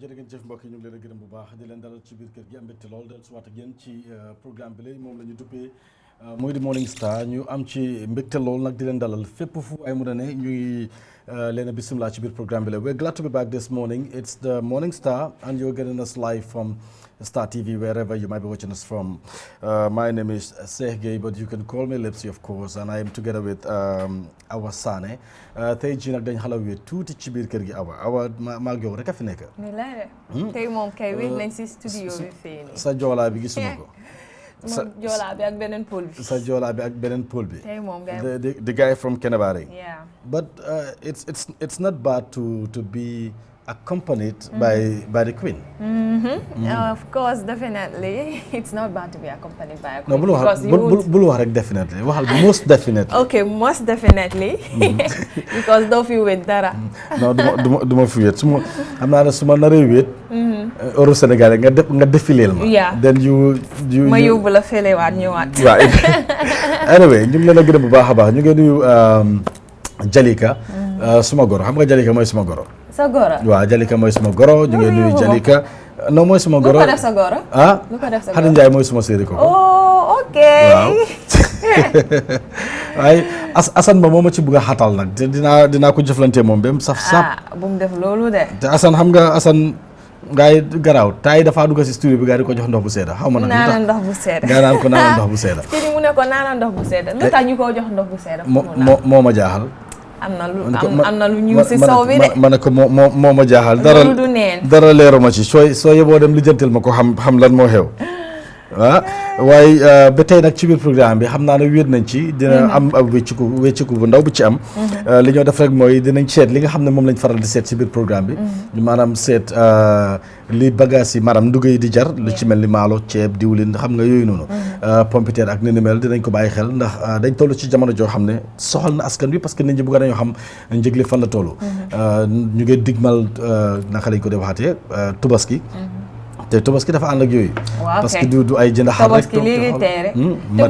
jërë ngeen jëf mbokk yi ñu ngi leen a gërëm bu baax di leen dalal ci biir kër gi am mbégte lool del suwaat ak yéen ci programme bi léegi moom la ñu duppee mooy di Morning Star ñu am ci mbégte lool nag di leen dalal fépp fu ay mu ne ñuy leen a bisimilah ci biir programme bi la we're glad to be back this morning. It's the Morning Star and you're getting us live from Star TV wherever you might be watching us from. My name is Sergey, but you can call me Lipsy of course, and I am together with Awa Sané. Tey jii nag dañ xala wéet tuuti ci biir kër gi Awa maa ngi yow rek a fi nekk. ni la de tey moom kay wéet nañ si studio bi fii nii. sa joolaa bi gisuma ko. moom joolaa bi ak beneen pôle bi. sa joolaa bi ak beneen pôle bi. tey moom the guy from Kenabari. yeah. But it's not bad to be accompanied by the Queen. Of course, definitely. It's not bad to be accompanied by a No, queen. bul wax rek definitely. Waxal most definitely. Okay, most definitely. Because doo fi wéet dara. Non du ma fi wéet xam naa ne su ma naree wéet. Euro Sénégal nga défileel ma. Yeah. Then you ma yóbbu la felewaat ñëwaat. waaw anyway ñu ngi leen a gërëm bu baax a baax ñu ngi nuyu Jalika. Suma goro xam nga Jalika mooy suma goro. sa goro. waaw Jalika mooy suma goro ñu ngi nuyu Jalika. non mooy suma goro lu ko def sa goro. lu ko def sa goro Xadi Njaay mooy suma séeri ko. oh ok. waaw waaye Assane ba moo ma ci bëgg a xatal nag te dinaa ko jëflante moom ba mu saf sap. bu mu def loolu de. te Assane xam nga Assane ngaay garaaw taay dafaa dugg si studio bi gaa di ko jox ndox bu seeda xaw ma nag. naana ndox bu seeda gaa naan ko naana ndox bu seeda. kii mu ne ko naana ndox bu seeda lu tax ñu ko jox ndox bu seeda. moo ma jaaxal. am na lu ñuul si sow bi de. ma ne ko moo ma jaaxal. loolu du neen dara leeru ma ci soo yeboo dem lijjantil ma ko xam lan moo xew. waaw waaye ba tey nag ci biir programme bi xam naa ne wéet nañ ci dina am ab wécciku bu ndaw bu ci am. li ñoo def rek mooy dinañ seet li nga xam ne moom lañ faral di seet ci biir programme bi. maanaam seet li bagage yi maanaam ndugg yi di jar lu ci mel ni maalo ceeb diwlin xam nga yooyu noonu. pompiteer ak ni mel dinañ ko bàyyi xel ndax dañ toll ci jamono joo xam ne soxal na askan bi parce que nit ñi bëgg nañoo xam njëg li fan la toll. ñu ngi digmal naka lañ ko dee waxatee Tubaski. te Tabaski dafa ànd ak yooyu. parce que du ay jënd xar rek. Tabaski léegi tey rek. te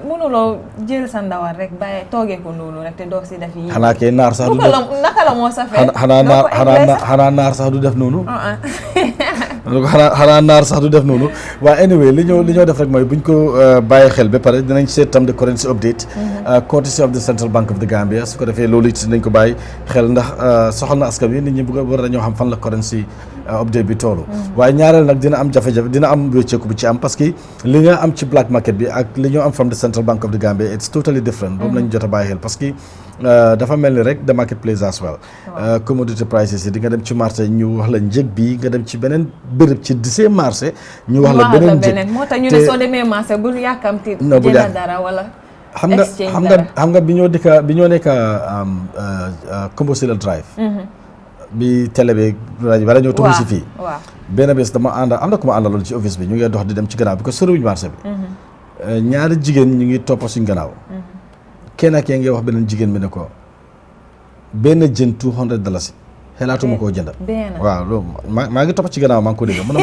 mënuloo jël sa ndawal rek bàyyi toogee ko noonu rek te doo si def yi. xanaa kay naar sax du def naka la moo safee. xanaa naar sax du def noonu. xanaa naar sax du def noonu. waaye anyway li ñoo def rek mooy buñ ko bàyyi xel ba pare dinañ seet tam de currency update. courtesy of the Central Bank of the Gambia su ko defee loolu it dinañ ko bàyyi xel ndax soxal na askan wi nit ñi bëgg war nañoo xam fan la currency update bi toolu. waaye ñaareel nag dina am jafe-jafe dina am wécceeku bu ci am parce que li nga am ci black market bi ak li ñoo am from the Central Bank of the Gambia it's totally different. boobu lañ jot a bàyyi xel parce que dafa mel ni rek the market place as well. commodity prices yi di nga dem ci marché ñu wax la njëg bi nga dem ci beneen bërëb ci disee marché ñu wax la beneen njëg moo tax ñu ne soo demee marché bul yàkkamti jënd dara wala xam nga bi ñoo nekk Combo Drive bi télé bi wala ñoo tuxu si fii benn bés dama ànd am na ku ma àndaloon ci office bi ñu ngi dox di dem ci gannaaw bi ko soriwuñu marché bi ñaari jigéen ñu ngi toppa suñ gannaaw kenn ak ngi wax beneen jigéen bi ne ko benn jën $200 xelaatuma koo jënd waaw loolu maa ngi topp ci gannaaw maa ngi ko dégg mu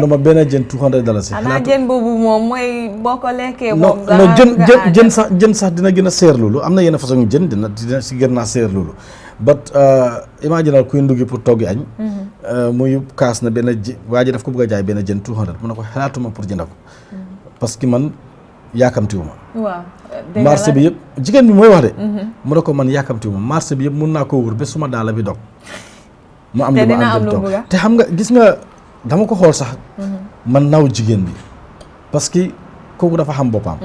ne ma benn jën $200 xanaa jën boobu moom mooy boo ko lekkee non jën sax dina gën a seer loolu am na yenn façon jën dina si gën naa seer loolu but imaginal kuy nduggi pour toggi añ muy kaas na benn waa ji daf ko bëgg a jaay benn jën $200 mu ne ko xelaatuma pour jënd ko parce que man yaakamtiwuma marché bi yëpp jigéen bi mooy wax de mu ne ko man yaakamtiwuma marché bi yëpp mun naa koo wër ba suma daala bi dog mu am lu ma am dog te xam nga gis nga dama ko xool sax man naw jigéen bi parce que kooku dafa xam boppam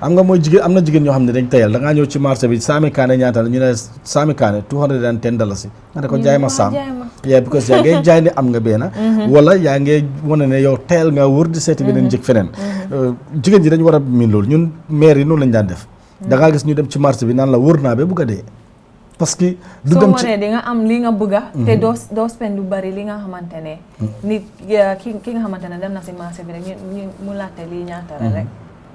am nga mooy jigéen am na jigéen ñoo xam ne dañ tayal da ngaa ñëw ci marché bi saami kaane ñaata la ñu ne saami kaane $210 nga ne ko jaay ma saam because yaa ngay jaay ne am nga benn wala yaa ngay wane ne yow tayal nga wër di seeti beneen njëg feneen jigéen ji dañ war a miin loolu ñun maire yi noonu lañ daan def da ngaa gis ñu dem ci marché bi naan la wër naa ba bugg a dee parce que du dem ci soo di nga am li nga bëgga te doo spend lu bari li nga xamante ne nit ki nga xamante ne dem na si marché bi rek mu laajte lii ñaata la rek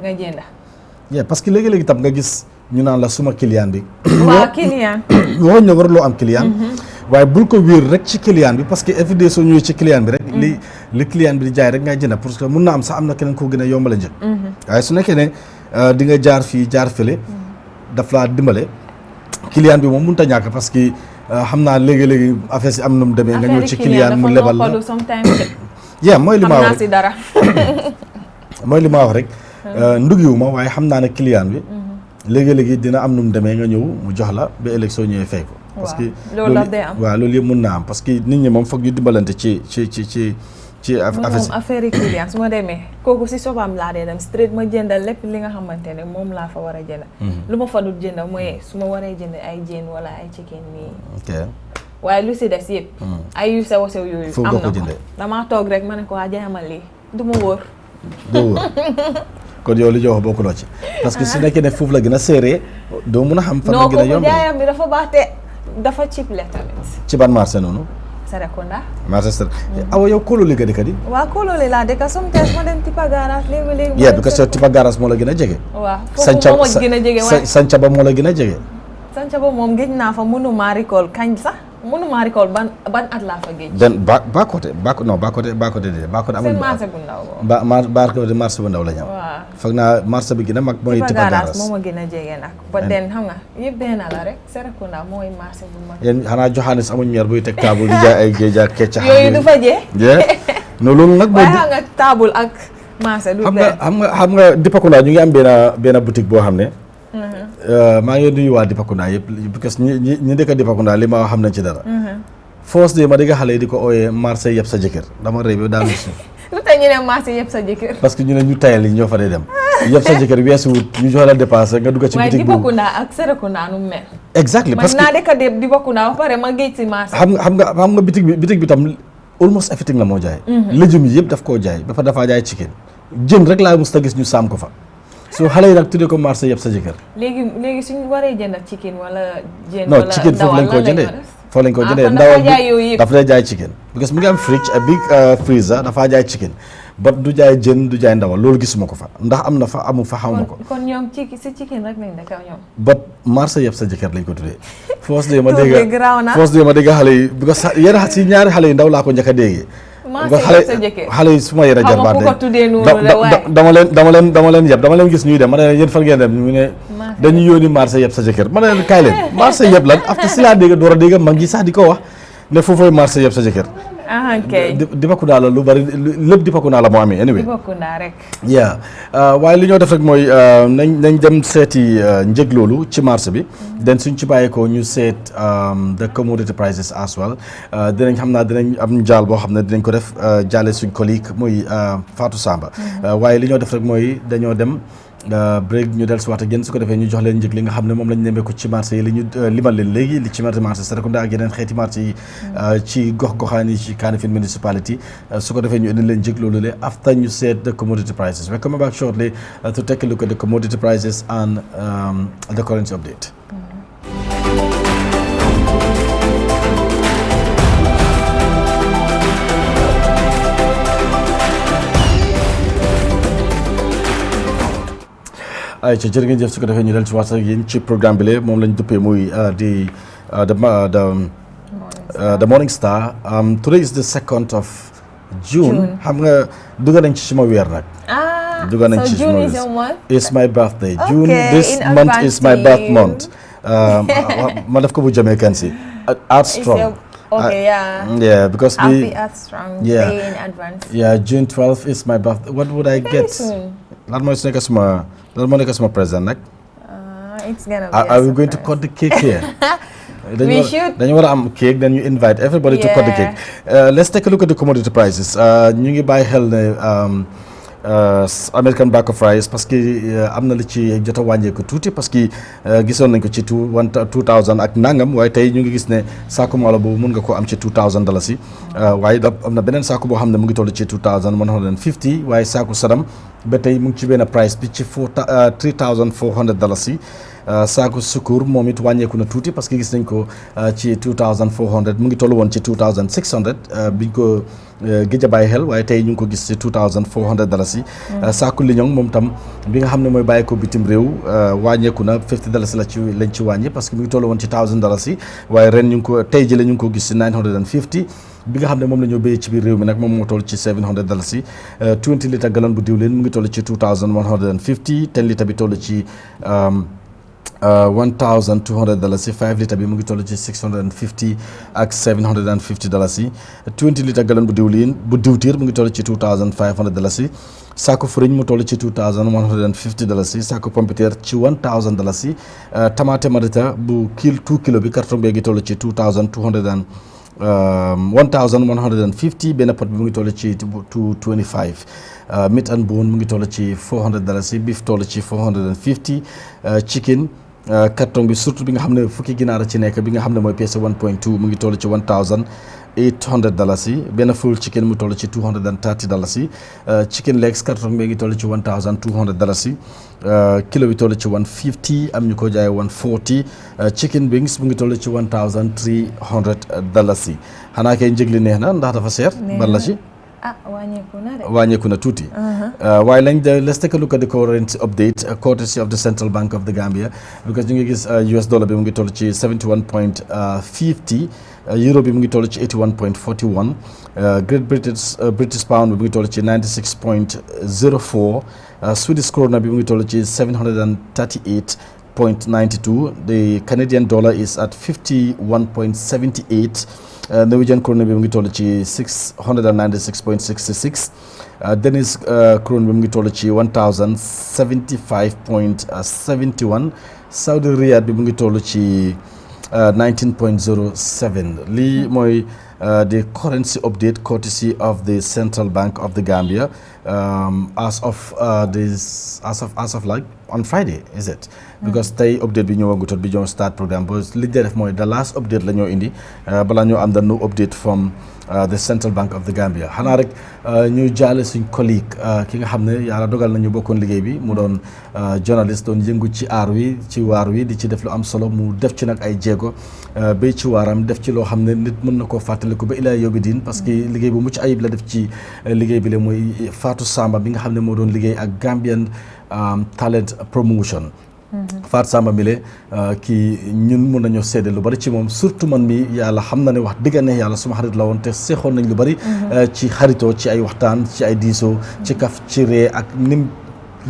nga jënda parce que léegi-léegi tam nga gis ñu naan la suma client bi waaw client waxuñ ne waruloo am client waaye bul ko wéer rek ci client bi parce que everyday soo ñëwee ci client bi rek li client bi di jaay rek ngay jënd parce que mun na am sax am na keneen koo gën a yombale njëg waaye su nekkee ne di nga jaar fii jaar fële daf laa dimbale client bi moom mënut a ñàkk parce que xam naa léegi-léegi affaire si am nu mu demee nga ñëw ci client mu lebal la yeah mooy li ma wax dara mooy li ma wax rek ndugiwu ma waaye xam naa ne client bi léegi-léegi dina am nu mu demee nga ñëw mu jox la ba élection ñëwee fay ko parce que loolu yëpp mën naa am parce que nit ñi moom foog ñu dimbalante ci affaire yi client su ma demee kooku si sobaam laa dee dem straight ma jëndal lépp li nga xamante ne moom laa fa war a jënd lu ma fa dul jënd mooy su ma waree jënd ay jën wala ay chicken nii waaye lu si des yëpp ay yu sew sew yooyu am na ko damaa toog rek ma ne ko waa jaayamal lii du ma wóor kon yow li ñu wax bokkuloo ci parce que su nekkee ne foofu la gën a serré doo mun a xam fan la gën a yomb jaayam bi dafa baax te dafa cheap la tamit ci ban marché noonu Serekunda marché Serekunda awa yow Kololi nga dëkk di waaw Kololi laa dëkk sometimes ma dem Tipa Garage léegi yeah because yow Tipa Garage moo la gën a jege waaw foofu moo ma gën a jege waaye Sanca ba moo la gën a jege Sanca ba moom géej naa fa mënu maa recall kañ sax mënu maa recall ban at laa fa géej den ba côté seen marché bu ndaw marché bu ndaw la ñam waaw foog naa marché bi gën a mag mooy Tipa Garage moo ma gën a jege nag ba den xam nga yëpp benn la rek Serekunda mooy marché bu mag yéen xanaa joxaanis amuñ ñeer buy teg table di jaay ay géej ak keccax yooyu du fa jee non loolu nag waaye xam nga table ak marché du xam nga Dipakunda ñu ngi am benn boutique boo xam ne maa ngi nuyu waa Dipakunda yëpp parce que ñi dëkk Dipakunda li ma xam nañ ci dara force de ma dégg xale yi di ko ooyee marché yëpp sa jëkkër dama rëy bi daal suuf lu tax ñu ne marché yëpp sa jëkkër parce que ñu ne ñu tayal yi ñoo fa dee dem yëpp sa jëkkër weesu wut ñu jox la dépense nga dugg ci boutique boobu waaye Dipakunda ak Serekunda nu mel exactly parce que man naa dëkk Dipakunda ba pare ma géej si marché xam nga boutique bi tam almost everything la moo jaay légumes yi yëpp daf koo jaay ba fa dafaa jaay chicken jën rek laa mos ta gis ñu saam ko fa so xale yi nag tuddee ko marché yëpp sa jëkkër léegi suñu waree jënd chicken wala jën non chicken foofu lañ ko jëndee ndawal bi dafa lay jaay chicken because mu ngi am fridge a big freezer dafaa jaay chicken ba du jaay jën du jaay ndawal loolu gisuma ko fa ndax am na fa amu fa xaw ma ko kon ñoom si chicken rek lañ nekk ñoom ba marché yëpp sa jëkkër lañ ko tuddee foos de ma dégg xale yi because yéen si ñaari xale yi ndaw laa ko njëkk a déggee xale yi su ma yéen a jarbaat dama leen gis ñuy dem ma ne yéen fan ngeen dem ñu ne dañuy yónni marché yëpp sa jëkkër ma ne leen kaay leen marché yëpp lan after si laa dégg door a dégg mag ñi sax di ko wax ne foofooy marché yëpp sa jëkkër Dipakunda la lu bari lépp Dipakunda la moo amee anyway Dipakunda rek waaye li ñoo def rek mooy nañ dem seeti njëg loolu ci marché bi den suñ ci bàyyeekoo ñu seet the commodity prices as well dinañ xam naa dinañ am njaal boo xam ne dinañ ko def jaale suñ collègue muy Fatou Samba waaye li ñoo def rek mooy dañoo dem break ñu del si waat ak yéen su ko defee ñu jox leen njëg li nga xam ne moom lañ nemmeeku ci marché yi li ñu limal leen léegi li ci marché Serekunda ak yeneen xeeti marché yi ci gox-goxaan yi ci Kanifing municipality su ko defee ñu indi leen njëg loolu le after ñu seet the commodity prices. We're coming back shortly to take a look at the commodity prices and the currency update. ay ci jërë ngeen jëf su ko defee ñu del ci waat ak yéen ci programme bi la moom lañ duppee muy the Morning Star. Today is the 2nd of June. xam nga dugg nañ ci suma weer nag. dugg nañ ci suma weer. It's my birthday. June this month is my birth month. ma def ko bu Jamaican si. Art strong. Okay, yeah, because happy Art Strong Day in advance. Yeah, June 12th is my birthday. What would I get? Lan mooy su nekk suma present nag. It's gonna be are we going to cut the cake here? We should. Dañu war a am cake, then you invite everybody to cut the cake. Let's take a look at the commodity prices. ñu ngi bàyyi xel ne American bag of rice parce que am na li ci jot a wàññeeku tuuti parce que gisoon nañ ko ci 2000 ak nangam waaye tey ñu ngi gis ne saako maalo boobu mun nga koo am ci $2,000 yi waaye am na beneen saako boo xam ne mu ngi toll ci $2,150 waaye saako sadam ba tey mu ngi ci benn price bi ci $3,400 yi saako sukur moom it wàññeeku na tuuti parce que gis nañ ko ci 2400 mu ngi toll woon ci 2600 biñ ko gëj a bàyyi xel waaye tey ñu ngi ko gis ci $2,400 yi saako liñoŋ moom tam bi nga xam ne mooy bàyyi ko bitim réew wàññeeku na $50 lañ ci wàññi parce que mu ngi toll woon ci $1,000 yi waaye ren ñu ngi ko tey jële ñu ngi ko gis ci $950 bi nga xam ne moom la ñoo béyee ci biir réew mi nag moom moo toll ci $700 yi 20 litre gallon bu diwlin mu ngi toll ci $2,150 10 litre bi toll ci $1,200 5 litre bi mu ngi toll ci $650 ak $750 20 litre gallon bu diwtiir mu ngi toll ci $2,500 saako furiñ mu toll ci $2,150 saako pompiteer ci $1,000 tamaate marita bu 2 kilo bi carton bi ngi toll ci $1,150 benn pot bi mu ngi toll ci $225 meat and bone mu ngi toll ci $400 beef toll ci $450 chicken carton bi surtout bi nga xam ne fukki ginaar ci nekk bi nga xam ne mooy pièce 1.2 mu ngi toll ci $1,800 benn full chicken mu toll ci $230 chicken legs carton bi ngi toll ci $1,200 kilo bi toll ci $150 am ñu ko jaay $140 chicken wings mu ngi toll ci $1,300 xanaa kay njëg li neex na ndax dafa seer ban la ci wàññeeku na tuuti waaye let's take a look at the currency update courtesy of the Central Bank of the Gambia because ñu ngi gis US dollar bi mu ngi toll ci 71.50 euro bi mu ngi toll ci 81.41 British pound bi mu ngi toll ci 96.04 Swedish krona bi mu ngi toll ci 738.92 the Canadian dollar is at 51.78 Norwegian krona bi mu ngi toll ci 696.66 Danish krona bi mu ngi toll ci 1075.71 Saudi riyal bi mu ngi toll ci 19.07 lii mooy the currency update courtesy of the Central Bank of the Gambia as of like on Friday is it because tey update bi ñëwagutoon bi ñoo start programme ba li ñu def mooy the last update la ñoo indi balaa ñoo am the new update from the Central Bank of the Gambia xanaa rek ñu jaale suñ collègue ki nga xam ne yàlla dogal nañu bokkoon liggéey bi mu doon journaliste doon yëngu ci waar wi di ci def lu am solo mu def ci nag ay jéego bay ci waaram def ci loo xam ne nit mën na koo fàttaliku ba ilaa yawmi diin parce que liggéey bu mucc ayib la def ci liggéey bi la mooy Fatou Samba bi nga xam ne moo doon liggéey ak Gambian Talent Promotion Fatou Samba Mile kii ñun mun nañoo seede lu bari ci moom surtout man mi yàlla xam na ne wax dëgg ne yàlla suma xarit la woon te seexoon nañ lu bari ci xaritoo ci ay waxtaan ci ay diisoo ci kaf ci ree ak nim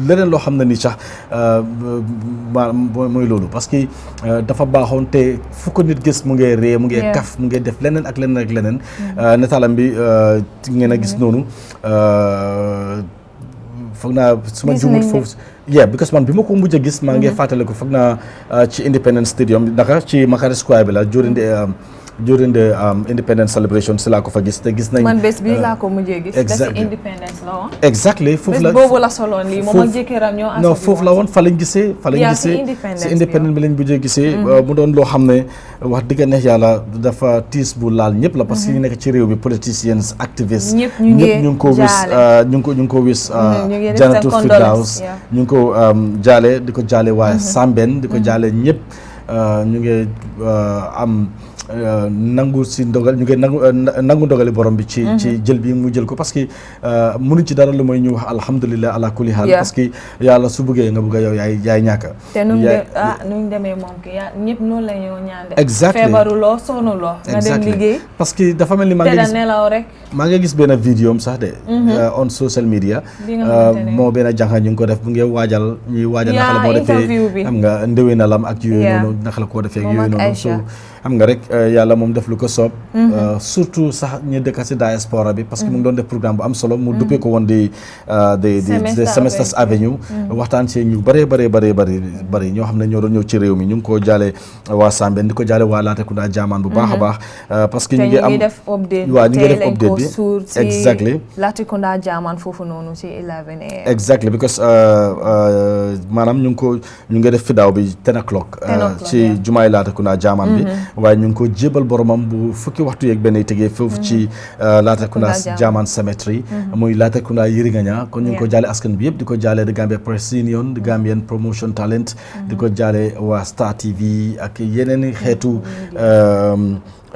leneen loo xam ne ni sax mooy loolu parce que dafa baaxoon te fu ko nit gis mu ngee ree mu ngee kaf mu ngee def leneen ak leneen ak leneen netaalam bi ngeen a gis noonu foog naa su ma jumut foofu because man bi ma ko mujj a gis maa ngi fàttaliku foog naa ci Independence Stadium naka ci Makati Square bi la during the independence celebration si laa ko fa gis te gis nañ man bés bi laa ko mujjee gis exactly independence la woon exactly foofu la bés boobu la soloon lii moom ak jëkkëram ñoo non foofu la woon fa lañ gisee si independence bi lañ mujjee gisee mu doon loo xam ne wax dëgg neex yàlla dafa tiis bu laal ñëpp la parce que ñu nekk ci réew bi politicians activists ñëpp ñu ngi ko wis ñu ngi ko wis Jannatul Firdaws ñu ngi ko jaale di ko jaale waa Sambène di ko jaale ñëpp ñu ngi am nangu si ndogal ñu ngi nangu ndogali borom bi ci jël bi mu jël ko parce que mënuñ ci dara lu mooy ñu wax alhamdulilah ala kulli haal parce que yàlla su bëggee nga bëgg a yow yaay ñàkk te nuñ demee moom ki ñëpp noonu la ñoo ñaan de exactly feebaruloo sonuloo nga dem liggéey parce que dafa mel ni maa ngi gis benn vidéo am sax de on social media moo benn jànqa ñu ngi ko def bu ngi waajal naka la moo defee xam nga ndéwénalam ak yooyu noonu naka la koo defee ak yooyu noonu so xam nga rek yàlla moom def lu ko soob surtout sax ñu dëkk si diaspora bi parce que mu ngi doon def programme bu am solo mu duppee ko woon di Semesters Avenue waxtaan ci ñu bëree bëri ñoo xam ne ñoo doon ñëw ci réew mi ñu ngi ko jaale waa Sambène di ko jaale waa Latrikunda Jaman bu baax a baax parce que ñu ngi am waaw ñu ngi def update bi exactly Latrikunda Jaman foofu noonu ci 11 exactly because maanaam ñu ngi def fidaaw bi 10 o'clock ci jumaay Latrikunda Jaman bi waaye ñu ngi ko jébal boromam bu fukki waxtu yeeg benn tegee foofu ci Latrikunda Jaman Cemetery muy Latrikunda Yirigaña kon ñu ngi ko jaale askan bi yëpp di ko jaale The Gambia Press Union The Gambian Promotion Talent di ko jaale waa Star TV ak yeneen xeetu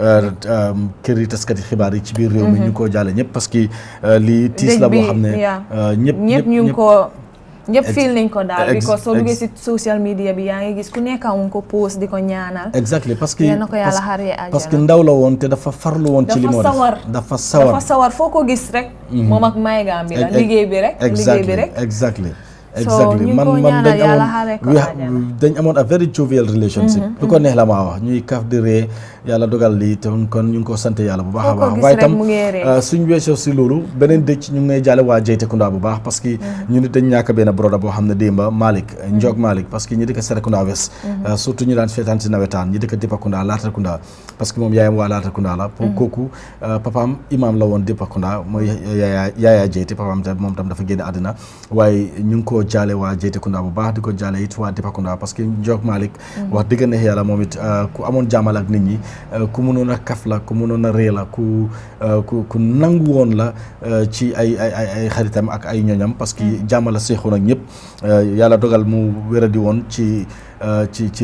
kër yi taskati xibaar yi ci biir réew mi ñu ngi ko jaale ñëpp parce que lii tiis la boo xam ne ñëpp ñu ngi ko ñëpp feel nañ ko daal because soo duggee si social media bi yaa ngi gis ku nekk mu ko post di ko ñaanal exactly parce que yéen a ko yàlla xaree àjjana parce que ndaw la woon te dafa farlu woon ci li moo def dafa sawar foo ko gis rek moom ak may Gambie la liggéey bi rek exactly exactly man dañ amoon a very jovial relationship lu ko neex la maa wax ñuy kaf di ree yàlla dogal lii te kon ñu ngi ko sant yàlla bu baax a baax waaye tam suñ weesoo si loolu beneen dëcc ñu ngi ngay jàlle waa Jeytekunda bu baax parce que ñu nit dañ ñàkk benn broda boo xam ne démba Malick Njog Malick parce que ñi dëkk Serekunda West surtout ñu daan feetaan si nawetaan ñi dëkk Dipakunda Latrikunda parce que moom yaayam waa Latrikunda la pour kooku papaam imam la woon Dipakunda mooy yaaya Jeyte papaam tam moom tam dafa génn àddina waaye ñu ngi koo jaale waa Jeytekunda bu baax di ko jaale it waa Dipakunda parce que Njog Malick wax dëgg neex yàlla moom it ku amoon jàmmal ak nit ñi ku mënoon a kaf la ku mënoon a ree la ku nangu woon la ci ay xaritam ak ay ñoñam parce que jàmm la seexoon ak ñëpp yàlla dogal mu wéradi woon ci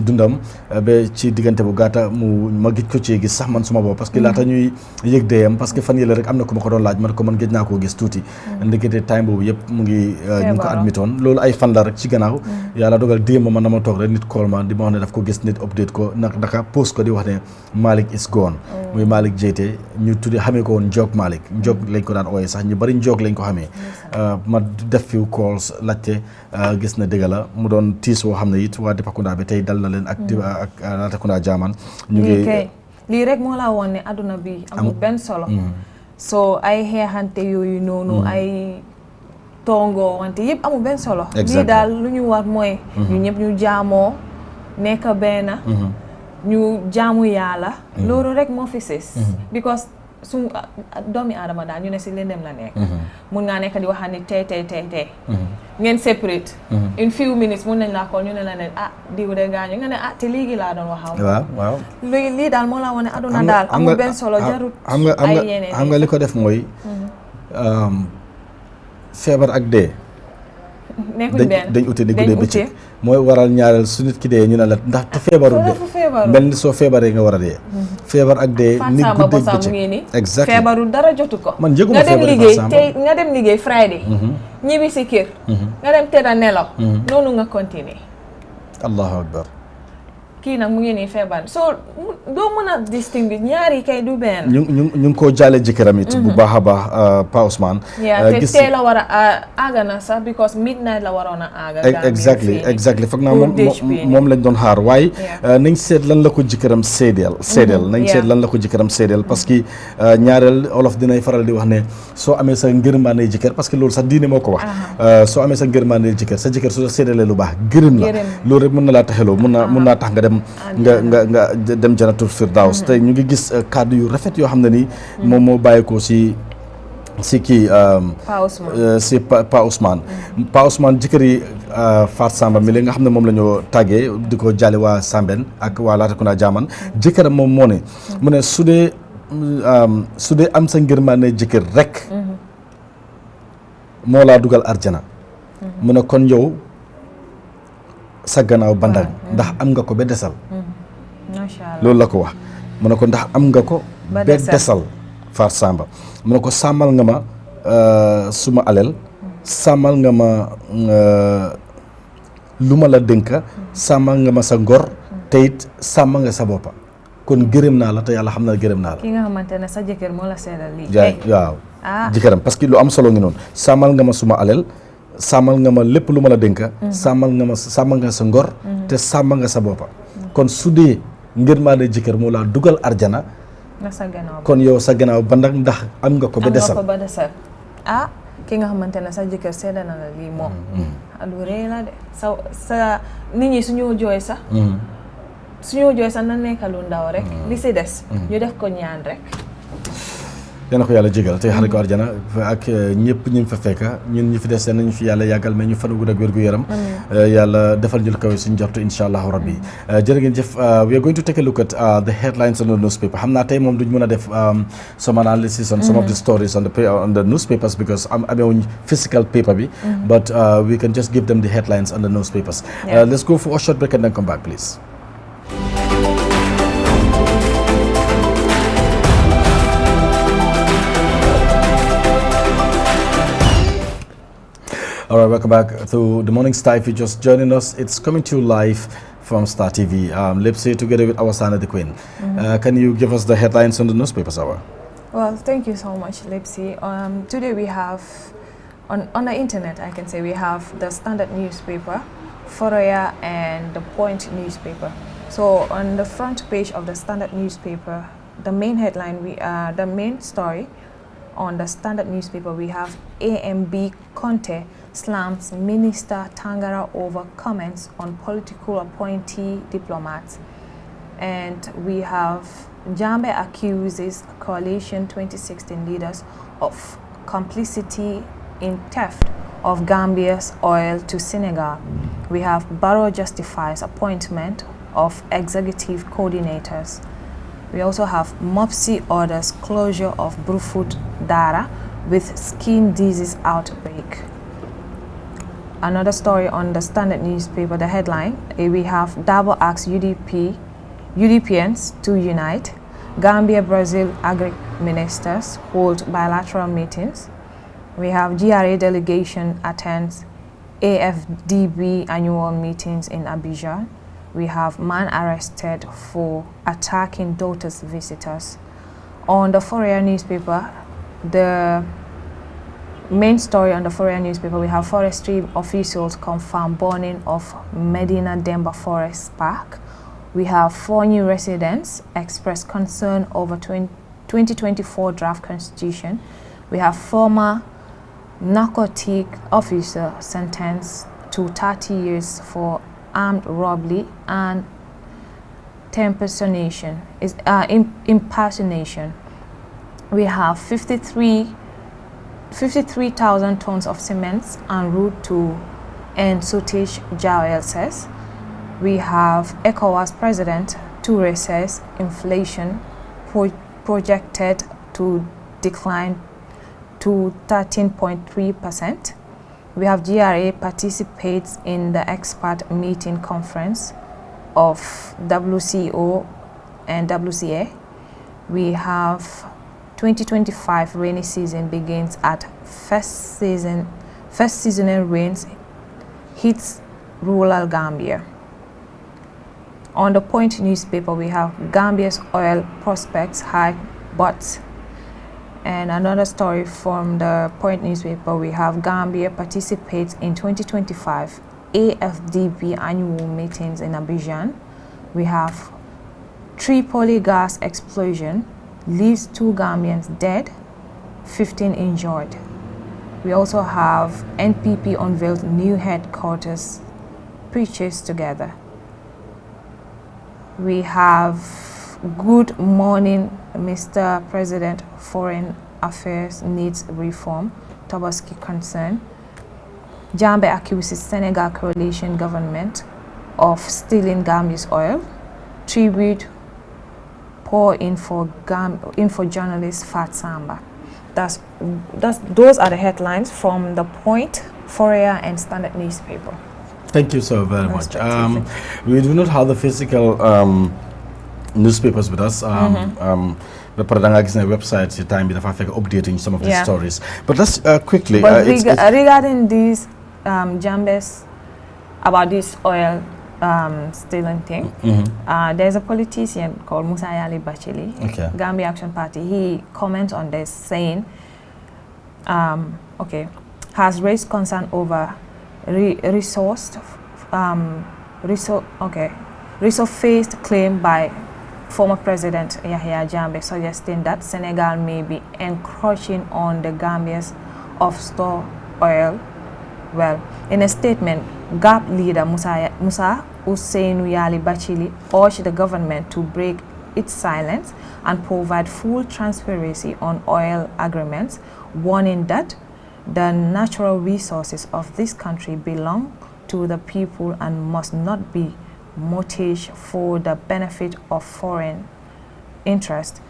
dundam ba ci diggante bu gàtta ma gëj ko cee gis sax man suma bopp parce que laata ñuy yëg deeyam parce que fan yële rek am na ku ma ko doon laaj man gëj naa koo gis tuuti ndekete time boobu yëpp ñu ngi ko admitoon loolu ay fan la rek ci gannaaw yàlla dogal démb man dama toog rek nit call ma di ma wax ne daf ko gis nit update ko naka post ko di wax ne Malick is gone muy Malick Jeyte ñu tuddi xamee ko woon Njog Malick Njog lañ ko daan ooyee sax ñu bari Njog lañ ko xamee ma def fi calls laajte gis na dëgg la mu doon tiis woo xam ne it waa Dipakunda bi tey dal na leen ak Latrikunda jaaman ñu ngi lii rek moo la woon ne adduna bi amul benn solo so ay xeexante yooyu noonu ay tongoo wante yëpp amul benn solo lii daal lu ñu war mooy ñu ñëpp ñu jaamoo nekk benn ñu jaamu yàlla loolu rek moo fi sis because su doomi aadama daal ñu ne si lëndëm la nekk mun ngaa nekk di waxaat ni tey ngeen separate in few minutes mun nañ laa ko ñu ne la ne diw de gaañu nga ne te léegi laa doon waxaw waaw lii daal moo la wane aduna daal amul benn solo jarut ay yeneen xam nga li ko def mooy feebar ak dee nekkuñ benn dañ ute di guddee bëccëg mooy waral ñaareel su nit ki dee ñu ne la ndax te feebarul dee mel ni soo feebaree nga war a dee feebar ak dee ni guddee bëccëg exact feebarul dara jotu ko man jëguma nga dem liggéey tey nga dem liggéey Friday ñibbi si kër nga dem tëdda nelaw noonu nga continuer allahu akbar kii nag mu ngi nii feebar soo doo mën a distinguer ñaari kay du benn ñu ngi koo jaale jëkkëram it bu baax a baax Pa Ousmane te tey la war a aaga na sax because midnight la waroon a aaga exactly foog naa moom lañ doon xaar waaye nañ seet lan la ko jëkkëram seedeel nañ seet lan la ko jëkkëram seedeel parce que ñaareel olof dinay faral di wax ne soo amee sa ngërmaane jëkkër parce que loolu sax diine moo ko wax soo amee sa ngërmaane jëkkër sa jëkkër su la seedeelee lu baax gërëm la loolu rek mën na laa taxeloo mun naa tax nga dem nga dem Jannatul Firdaws tey ñu ngi gis kàddu yu rafet yoo xam ne nii moom moo bàyyeekoo si kii si Pa Ousmane jëkkër yi Faat Samba mi la nga xam ne moom la ñoo tàggee di ko jàlle waa Sambène ak waa Latrikunda jaaman jëkkëram moom moo ne mu ne su dee am sa ngërmaane jëkkër rek moo laa dugal arjana mu ne kon yow sa gannaaw bandang ndax am nga ko ba desal loolu la ko wax mu ne ko ndax am nga ko ba desal Faat Samba mu ne ko sàmmal nga ma suma alel sàmmal nga ma lu ma la dénka sàmmal nga ma sa ngor te it sàmmal nga sa boppa kon gërëm naa la te yàlla xam na gërëm naa la ki nga xamante ne sa jëkkër moo la seedal lii waaw jëkkëram parce que lu am solo ngi noonu sàmmal nga ma suma alel sàmmal nga ma lépp lu ma la dénka sàmmal nga sa ngor te sàmmal nga sa boppa kon su dee ngërmaane jëkkër moo laa dugal arjana kon yow sa gannaaw ba ndax am nga ko ba desal ki nga xamante ne sa jëkkër seeda na la lii moom lu rëy la de sa nit ñi suñoo jooy sax na nekk lu ndaw rek li si des ñu def ko ñaan rek yal na ko yàlla jégal te xare ko arjana ak ñëpp ñu fa fekka ñun ñu fi des nañu fi yàlla yàggal mais ñu fan gudd ak wér gu yaram yàlla defal ñu lu kaw suñu jortu insha allahu rabbi jërë ngeen jëf we are going to take a look at the headlines on the newspaper xam naa tey moom duñ mën a def some analysis on some of the stories on the newspapers because amewuñ physical paper bi but we can just give them the headlines on the newspapers let's go for a short break and then come back please. All right, welcome back to the Morning Star. If you're just joining us, it's coming to you live from Star TV. Lipsy together with our Sana the Queen. Can you give us the headlines on the newspapers hour? Well, thank you so much, Lipsy. Today we have on the internet, I can say we have the Standard newspaper, Foroyaa, and the Point newspaper. So on the front page of the Standard newspaper, the main headline, the main story on the Standard newspaper, we have AMB Conte slams Minister Tangara over comments on political appointee diplomats. And we have Jammeh accuses Coalition 2016 leaders of complicity in theft of Gambia's oil to Senegal. We have Barrow justifies appointment of executive coordinators. We also have MOPSI orders closure of Brufut Dara with skin disease outbreak. Another story on the Standard newspaper, the headline, we have Dabo asks UDPians to unite. Gambia-Brazil agri-ministers hold bilateral meetings. We have GRA delegation attends AFDB annual meetings in Abidjan. We have man arrested for attacking daughter's visitors. On the Foroyaa newspaper, the main story on the Foroyaa newspaper, we have forestry officials confirm burning of Medina Demba Forest Park. We have 4 new residents express concern over 2024 draft constitution. We have former narcotic officer sentenced to 30 years for armed robbery and impersonation. We have 53,000 tons of cement en route to end shortage, Joel says. We have ECOWAS President Toure says inflation projected to decline to 13.3%. We have GRA participates in the expert meeting conference of WCO and WCA. We have 2025 rainy season begins at first seasonal rains hits rural Gambia. On the Point newspaper, we have Gambia's oil prospects high but. And another story from the Point newspaper, we have Gambia participates in 2025 AFDB annual meetings in Abidjan. We have Tripoli gas explosion leaves 2 Gambians dead, 15 injured. We also have NPP unveiled new headquarters, preaches together. We have Good Morning, Mr. President, Foreign Affairs needs reform, Tobaski concern. Jammeh accuses Senegal coalition government of stealing Gambia's oil. Tribute pour in for journalist Fat Samba. Those are the headlines from The Point, Foroyaa, and Standard newspaper. Thank you so very much. We do not have the physical newspapers with us. The Pradanga is on the website. The time we have updating some of the stories. But let's quickly. But regarding these Jammeh's about this oil stealing thing, there's a politician called Musa Yali Bachili, Gambia Action Party. He comments on this saying, has raised concern over resurfaced claim by former President Yahya Jammeh suggesting that Senegal may be encroaching on the Gambia's offshore oil well. In a statement, GAP leader Musa Ousainou Yali Bachili urged the government to break its silence and provide full transparency on oil agreements, warning that the natural resources of this country belong to the people and must not be mortgaged for the benefit of foreign interest.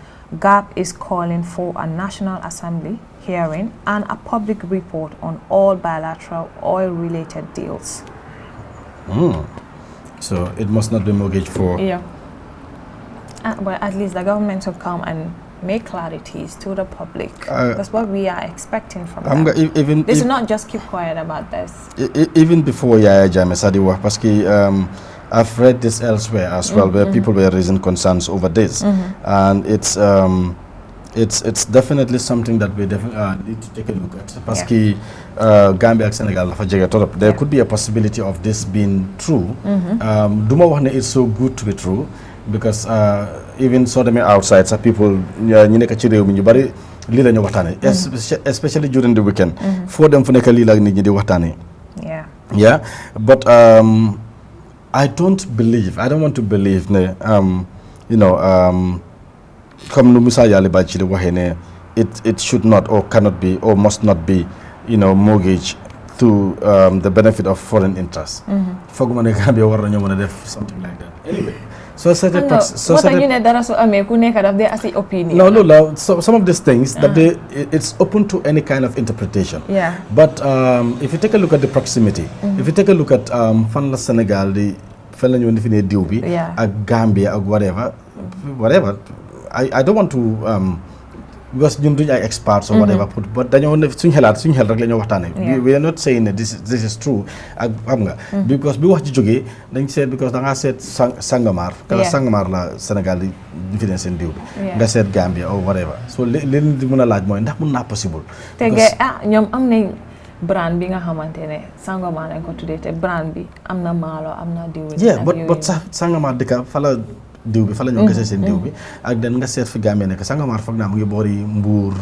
GAP is calling for a National Assembly hearing and a public report on all bilateral oil-related deals. So it must not be mortgaged for... Yeah. But at least the government will come and make clarities to the public. That's what we are expecting from them. They should not just keep quiet about this. Even before Yahya Jammeh Sadiwa, because I've read this elsewhere as well, where people were raising concerns over this, and it's it's definitely something that we need to take a look at. Parce que Gambia ak Sénégal dafa jege torop. There could be a possibility of this being true. Duma wax ne it's so good to be true because even so demee outside sa people ñi nekk ci réew mi ñu bari lii la ñu waxtaanee. Especially during the weekend. foo dem fu nekk lii la nit ñi di waxtaanee. Yeah, but I don't want to believe ne comme nu Musa Yali Badji waxee ne it should not or cannot be or must not be mortgage to the benefit of foreign interest. fooguma ne Gambia war nañoo mën a def something like that anyway. So ñu ne dara su amee ku nekk daf dee asi opinion. No, so some of these things that it's open to any kind of interpretation. But if you take a look at the proximity, if you take a look at fan la Sénégal di fan la ñu définir diw bi ak Gambia ak whatever I don't want to because ñun duñ ay experts or whatever but dañoo ne suñ xel rek la ñoo waxtaanee. we are not saying that this is true ak xam nga because bi wax ji jógee dañ seet because da ngaa seet Sangomar kala Sangomar la Sénégal di définir seen diw bi nga seet Gambia or whatever so leen di mën a laaj mooy ndax mun naa possible tege ñoom am nañ brand bi nga xamante ne Sangomar lañ ko tuddee te brand bi am na maalo am na diw but sax Sangomar dëkka fa la diw bi fa la ñoo gisee seen diw bi ak den nga seet fi Gambia nekk Sangomar foog naa mu ngi boori Mbour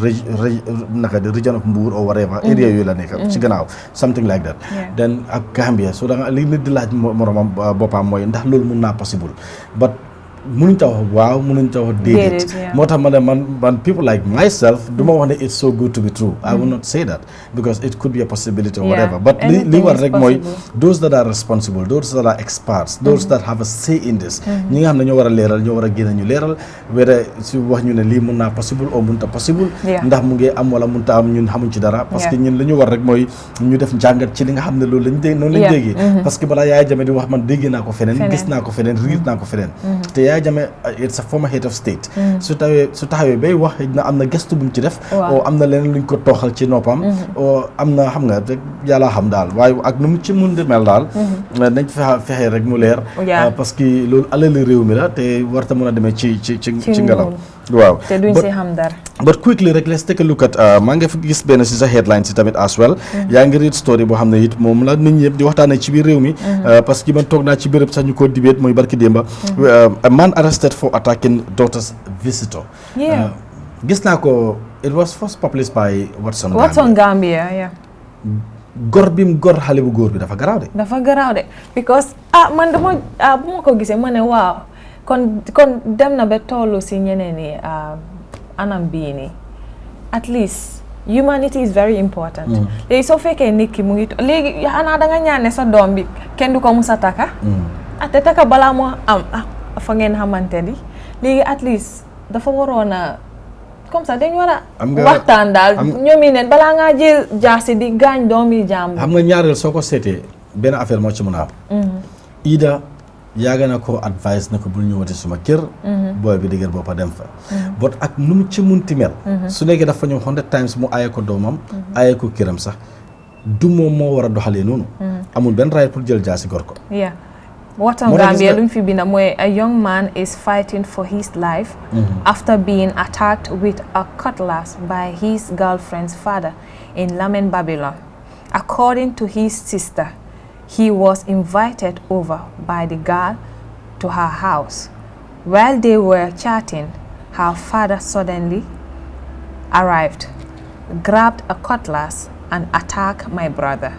naka de region of Mbour or whatever area yooyu la nekk ci gannaaw something like that then ak Gambia so da nga li nit di laaj moromam boppam mooy ndax loolu mun naa possible but mënuñ ta wax waaw mënuñ ta wax déedéet moo tax ma ne man people like myself du ma wax ne it's so good to be true I will not say that because it could be a possibility or whatever but li war rek mooy those that are responsible those that are experts those that have a say in this ñi nga xam ne ñoo war a leeral ñoo war a génn ñu leeral wéra si wax ñu ne lii mun naa possible ou mun ta possible ndax mu ngi am wala mun ta am ñun xamuñ ci dara parce que ñun la ñu war rek mooy ñu def njàngat ci li nga xam ne loolu lañ dégg noonu lañ déggee parce que balaa Yaya Jammeh di wax man dégg naa ko feneen gis naa ko feneen riir naa ko feneen te Yaya Jammeh it's a former head of state su taxawee bay wax na am na gëstu bu mu ci def o am na leneen luñ ko tooxal ci noppam o am na xam nga rek yàlla xam daal waaye ak nu mu ci mun di mel daal nañ fexe rek mu leer parce que loolu alali réew mi la te warta mën a demee ci ngelaw waaw te duñ si xam dara but quickly rek let's take a look at maa ngi fi gis benn si sa headline si tamit as well yaa ngi read story boo xam ne it moom la nit ñi yëpp di waxtaanee ci biir réew mi parce que man toog naa ci béréb sax ñu ko dibéet mooy barki démba a man arrested for attacking daughter's visitor gis naa ko it was first published by Watson Gambia gor bim gor xale bu góor bi dafa garaaw de because man dama bu ma ko gisee ma ne waaw kon dem na ba tollu si ñeneen ni anam bii nii at least humanity is very important léegi soo fekkee nit ki mu ngi léegi xanaa da nga ñaane sa doom bi kenn du ko musa taka te taka balaa moo am fa ngeen xamante ni léegi at least dafa waroon a comme ça dañ war a waxtaan daal ñoomi neen balaa ngaa jël jaasi di gaañ doomi jàmm xam nga ñaareel soo ko seetee benn affaire moo ci mën a am Ida yaaga na ko advice na ko bul ñëwati suma kër booy bi dëgër boppa dem fa but ak nu mu ci munti mel su nekkee dafa ñëw 100 times mu aaye ko doomam aaye ko këram sax du moom moo war a doxalee noonu amul benn right pour jël jaasi gor ko Watson Gambia luñ fi binda mooy a young man is fighting for his life after being attacked with a cutlass by his girlfriend's father in Lamen, Babylon. According to his sister, he was invited over by the girl to her house. While they were chatting, her father suddenly arrived, grabbed a cutlass and attacked my brother.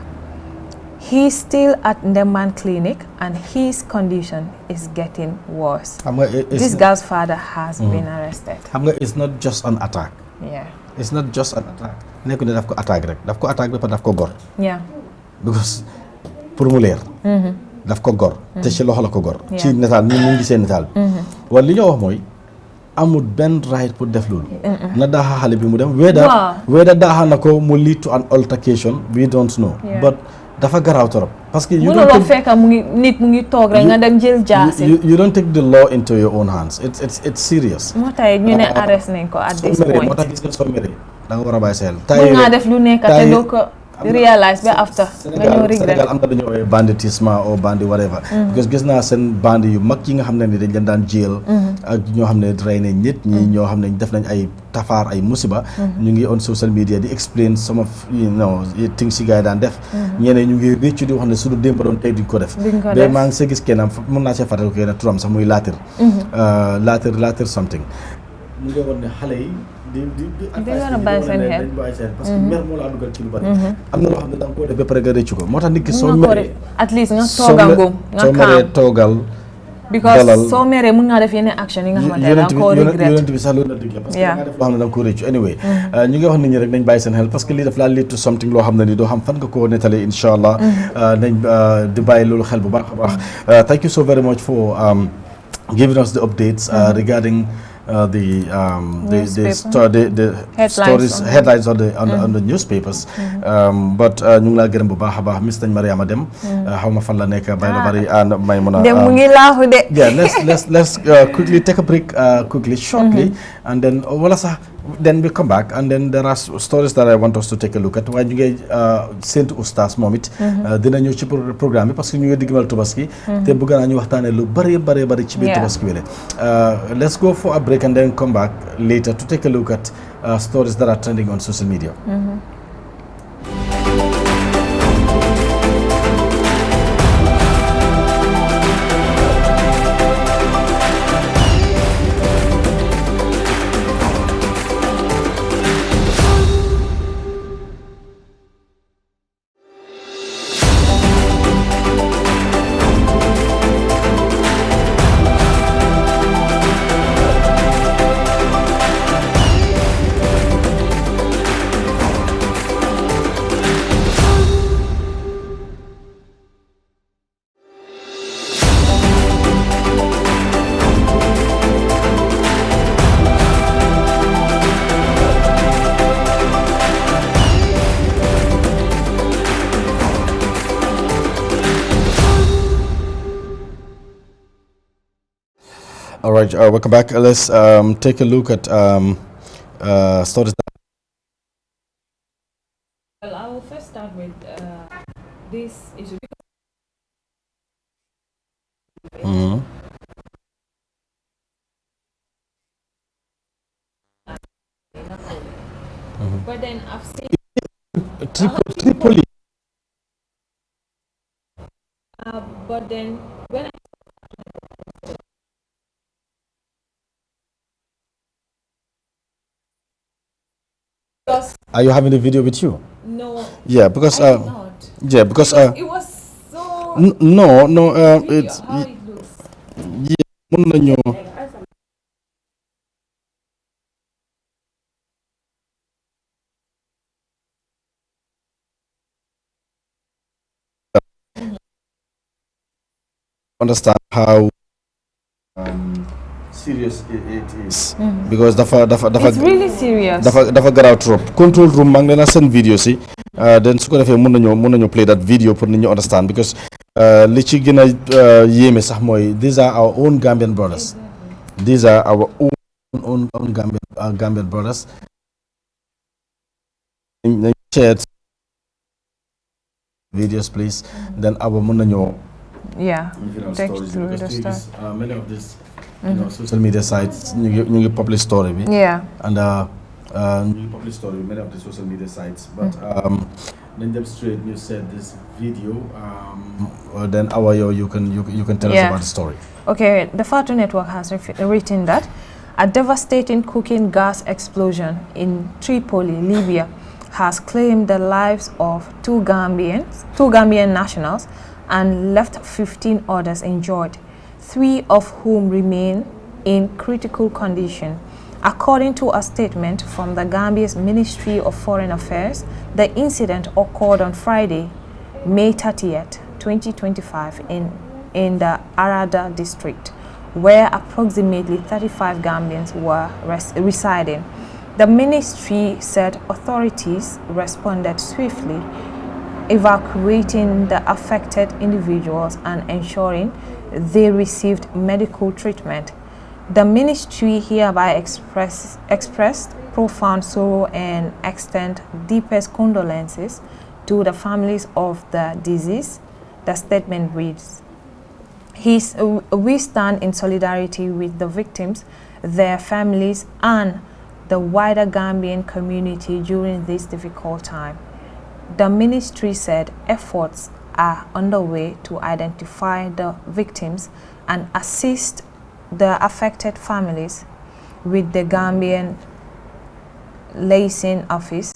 He's still at Ndeman Clinic and his condition is getting worse. This girl's father has been arrested. It's not just an attack. It's not just an attack. Nekku ne daf ko attack rek. Daf ko attack ba daf ko gor. Because pour mu leer. Daf ko gor. Te ci loxo la ko gor. Ci nataal ñu ngi seen nataal. Wala li ñu wax mooy amul benn right pour def loolu. Na daaxa xale bi mu dem. Whether daaxa na ko mu lead to an altercation, we don't know. But dafa garaaw torop parce que mënuloo fekk mu ngi toog rek nga dem jël jaasi. You don't take the law into your own hands. It's serious. moo tax ñu ne arrest nañ ko at this point. moo tax gis nga soo meree da nga war a bàyyi sa xel. mën ngaa def lu nekk te doo ko realize ba after nga ñëw regret. Sénégal am na dañoo woowee banditisme ou bandi whatever. because gis naa seen bandi yu mag yi nga xam ne ni dañ leen daan jël. ak ñoo xam ne rey nañ nit ñi ñoo xam ne def nañ ay tafaar ay musiba. ñu ngi on social media di explain some of things yi gars yi daan def. ñeneen ñu ngi réccu di wax ne su du démb doon tey duñ ko def. ba maa ngi see gis kenn mën naa see fàttali ko kenn turam sax muy laatir. laatir something. mu ngi woon ne xale yi. dañ war a bàyyi seen xel parce que mer moo laa dugal ci lu bari. am na loo xam ne da nga koo def ba pare nga rëccu ko moo tax nit ki soo meree at least nga toogal ngoom nga meree toogal because soo meree mën ngaa def yeneen action yi nga xamante ne da nga koo regret yonent bi sax loolu la digle parce que da nga def loo xam ne da nga koo rëccu anyway ñu ngi wax nit ñi rek nañ bàyyi seen xel parce que lii daf laa lead to something loo xam ne ni doo xam fan nga ko nettalee insha allah nañ di bàyyi loolu xel bu baax a baax thank you so very much for giving us the updates regarding the headlines on the newspapers. But ñu ngi laa gërëm bu baax a baax Miss Mariama Dem xaw ma fan la nekk bay la bari may mun a dem mu ngi laaxu de. Yeah, let's quickly take a break shortly and then wala sax then we come back and then there are stories that I want us to take a look at waaye ñu ngi séntu oustaz moom it dina ñëw ci programme bi parce que ñu ngi diggal Tabaski te bëgg naa ñu waxtaanee lu bari ci biir Tabaski bi let's go for a break and then come back later to take a look at stories that are trending on social media. All right, welcome back. Let's take a look at stories. Well, I will first start with this issue. But then I've seen Tripoli. But then when Are you having the video with you? No. Yeah, because I did not. yeah, because It was so. No, It's how it looks. yeah, mun nañu understand how serious it is because It's really serious. dafa garaaw trop control room maa ngi leen a seen video si then su ko defee mun nañu play that video pour nit ñi understand because li ci gën a yéeme sax mooy these are our own Gambian brothers. These are our own Gambian brothers. Nañ share videos please then our mun nañoo Take through the stuff. Many of these social media sites ñu ngi publish story bi and ñu ngi publish story many of the social media sites but then them straight you said this video then you can tell us about the story. Okay, the Fatu Network has written that a devastating cooking gas explosion in Tripoli, Libya has claimed the lives of two Gambian nationals and left 15 others injured, 3 of whom remain in critical condition. According to a statement from the Gambia's Ministry of Foreign Affairs, the incident occurred on Friday, May 30th, 2025 in the Arada district, where approximately 35 Gambians were residing. The ministry said authorities responded swiftly, evacuating the affected individuals and ensuring they received medical treatment. The ministry hereby expressed profound sorrow and extend deepest condolences to the families of the deceased. The statement reads, we stand in solidarity with the victims, their families, and the wider Gambian community during this difficult time. The ministry said efforts are underway to identify the victims and assist the affected families with the Gambian liaison office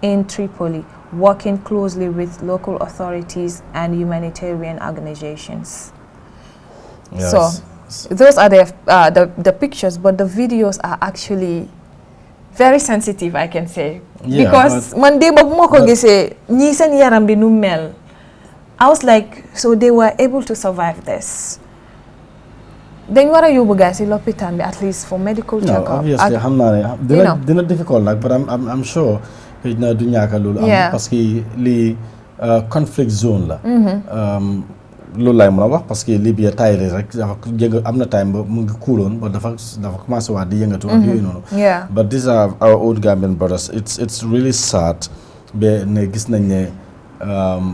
in Tripoli, working closely with local authorities and humanitarian organizations. Yes. So those are the pictures, but the videos are actually very sensitive, I can say. Yeah, because man deba bu mako gisee ñi seen yaram bi nu mel, I was like, so they were able to survive this. Dañ wara yóbbu gaay ci l'hôpital bi at least for medical check-up. Obviously xam naa ne dina difficult nag, but I'm sure xëy na du ñàkk loolu am parce que lii conflict zone la. loolu laay mën a wax parce que Libya tayle rek dafa jëng am na time ba mu ngi kuuloon ba dafa commencé waat di yëngatu ak yooyu noonu. But these are our old Gambian brothers. It's really sad ba ne gis nañ ne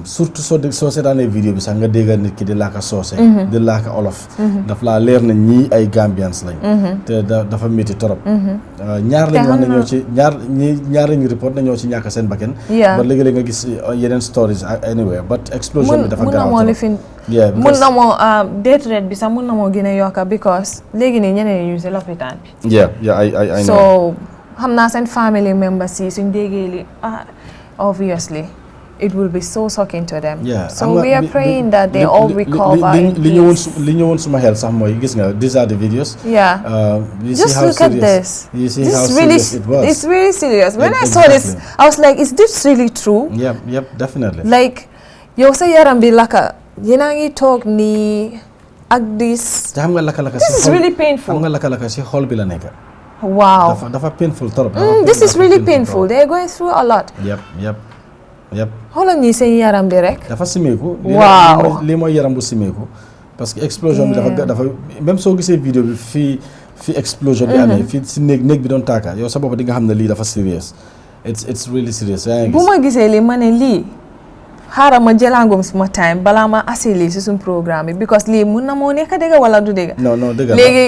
surtout soo seetaanee vidéo bi sax nga dégg nit ki di laaka soose di laaka olof daf laa leer na ñii ay Gambians lañ te dafa métti torop ñaar lañ wax nañoo ci ñaar lañu report nañoo ci ñàkk seen bakken ba léegi-léeg nga gis yeneen stories anyway but explosion bi dafa garaaw mun na moo death rate bi sax mun na moo gën a yokka because léegi nii ñeneen ñu si lopitaan bi I know so xam naa seen family members yi suñ déggee li obviously it will be so shocking to them. So we are praying that they all recover in peace. Li ñëwoon suma xel sax mooy gis nga these are the videos. Just look at this. You see how serious it was. It's really serious. When I saw this, I was like, is this really true? Yep, definitely. Like, yow sa yaram bi laka, yéen a ngi toog nii ak this. This is really painful. Xam nga laka si xol bi la nekk. Wow. Dafa painful torop. This is really painful. They're going through a lot. Yep. xoolal ñi seen yaram bi rek. dafa simeeku. waaw lii mooy yaram bu simeeku. parce que explosion bi dafa même soo gisee vidéo bi fii explosion bi amee fii si néeg bi doon tàkka yow sa bopp di nga xam ne lii dafa serious. it's really serious. bu ma gisee lii ma ne lii xaaral ma jëlaangum suma time balaa ma asili si suñ programme bi because lii mun na moo nekk dëgg wala du dëgg. non dëgg la léegi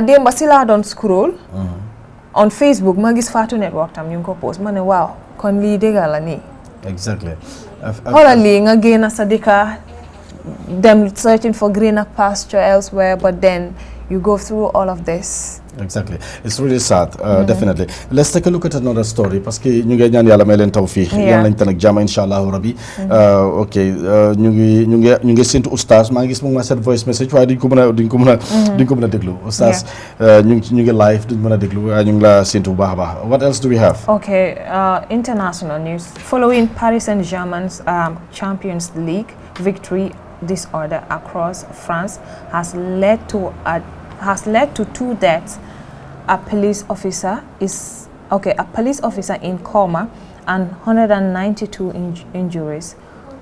démba si laa doon scroll. on Facebook ma gis Fatou Network tam ñu ngi ko post ma ne waaw kon lii dëgg la nii. Exactly. xoolal lii nga génn sa dëkka them searching for greener pasture elsewhere but then you go through all of this. Exactly. It's really sad, definitely. Let's take a look at another story parce que ñu ngi ñaan yàlla may leen tawfiq yàlla nañ tan ak jàmm inshallah rabbi. Okay, ñu ngi séntu oustaz maa ngi gis mu ma set voice message waaye duñ ko mën a déglu oustaz ñu ngi live duñ mën a déglu waaye ñu ngi la séntu bu baax a baax. What else do we have? Okay, international news. Following Paris Saint-Germain's Champions League victory, disorder across France has led to 2 deaths. A police officer in coma and 192 injuries.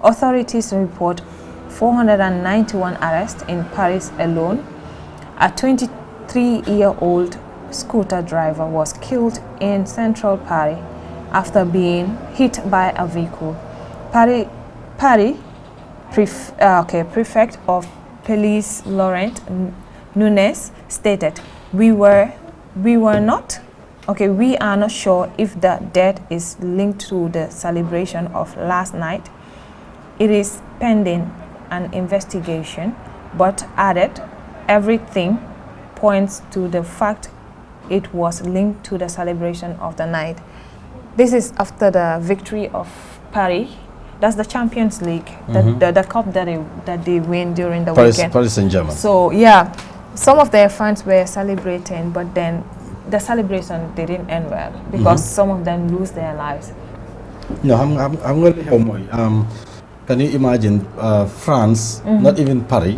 Authorities report 491 arrests in Paris alone. A 23-year-old scooter driver was killed in central Paris after being hit by a vehicle. Paris Prefect of Police Laurent Nunes stated, we are not sure if the death is linked to the celebration of last night. It is pending an investigation, but added, everything points to the fact it was linked to the celebration of the night. This is after the victory of Paris. That's the Champions League, the cup that they win during the weekend. Paris Saint-Germain. So some of their fans were celebrating, but then the celebration didn't end well because some of them lose their lives. No, I'm going to can you imagine France, not even Paris,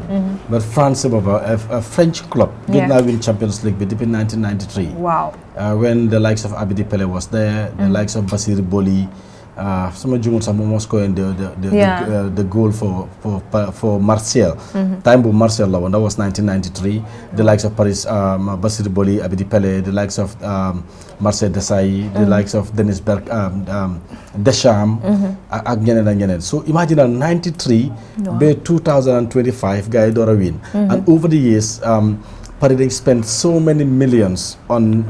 but France, a French club, did not win Champions League between 1993. Wow. When the likes of Abidi Pele was there, the likes of Basir Boli, Sama jumul sax moom moo scored the goal for Martial. Time bu Martial la woon, that was 1993. The likes of Paris Bassirou Boli, Abidi Pelé, the likes of Marcel Desailly, the likes of Dennis Deschamps, ak ñeneen ak ñeneen. So imagine 93 ba 2025 gars yi door a win. And over the years Paris they spent so many millions on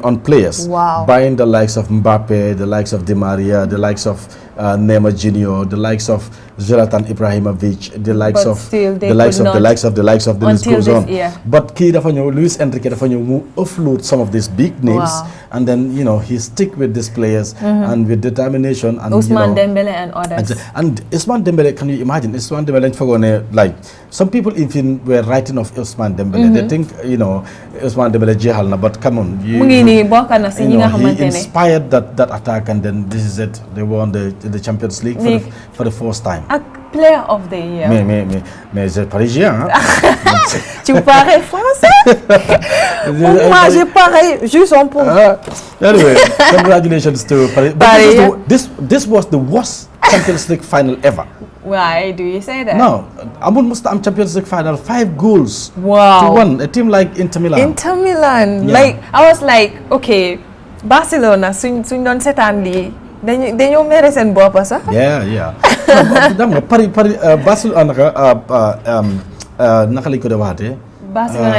on players. Wow. Buying the likes of Mbappe, the likes of Di Maria, the likes of Neymar Jr., the likes of Zlatan Ibrahimovic, the likes of the likes of the list goes on. But kii dafa ñëw, Luis Enrique dafa ñëw mu offload some of these big names, and then he stick with these players and with determination. And Ousmane Dembele and others. And Ousmane Dembele, can you imagine? Ousmane Dembele foog like some people even were writing of Ousmane Dembele. They think Ousmane Dembele jeexal na, but come on, mu ngi nii bokk na si ñi nga xamante ne he inspired that attack, and then this is it. They won the Champions League for the first time. Player of the year. Mais c'est parisien, hein? Tu parles français? Moi, je parle juste un peu. Anyway, congratulations to Paris. But this was the worst Champions League final ever. Why do you say that? No, Amul Mustam Champions League final, 5 goals to 1. A team like Inter Milan. Inter Milan. Yeah. Like, I was like, okay, Barcelona, suñ doon seetaan lii dañoo mere seen bopp sax. Yeah. Dam nga Paris Barcelona naka lañ ko waxatee. Barcelona,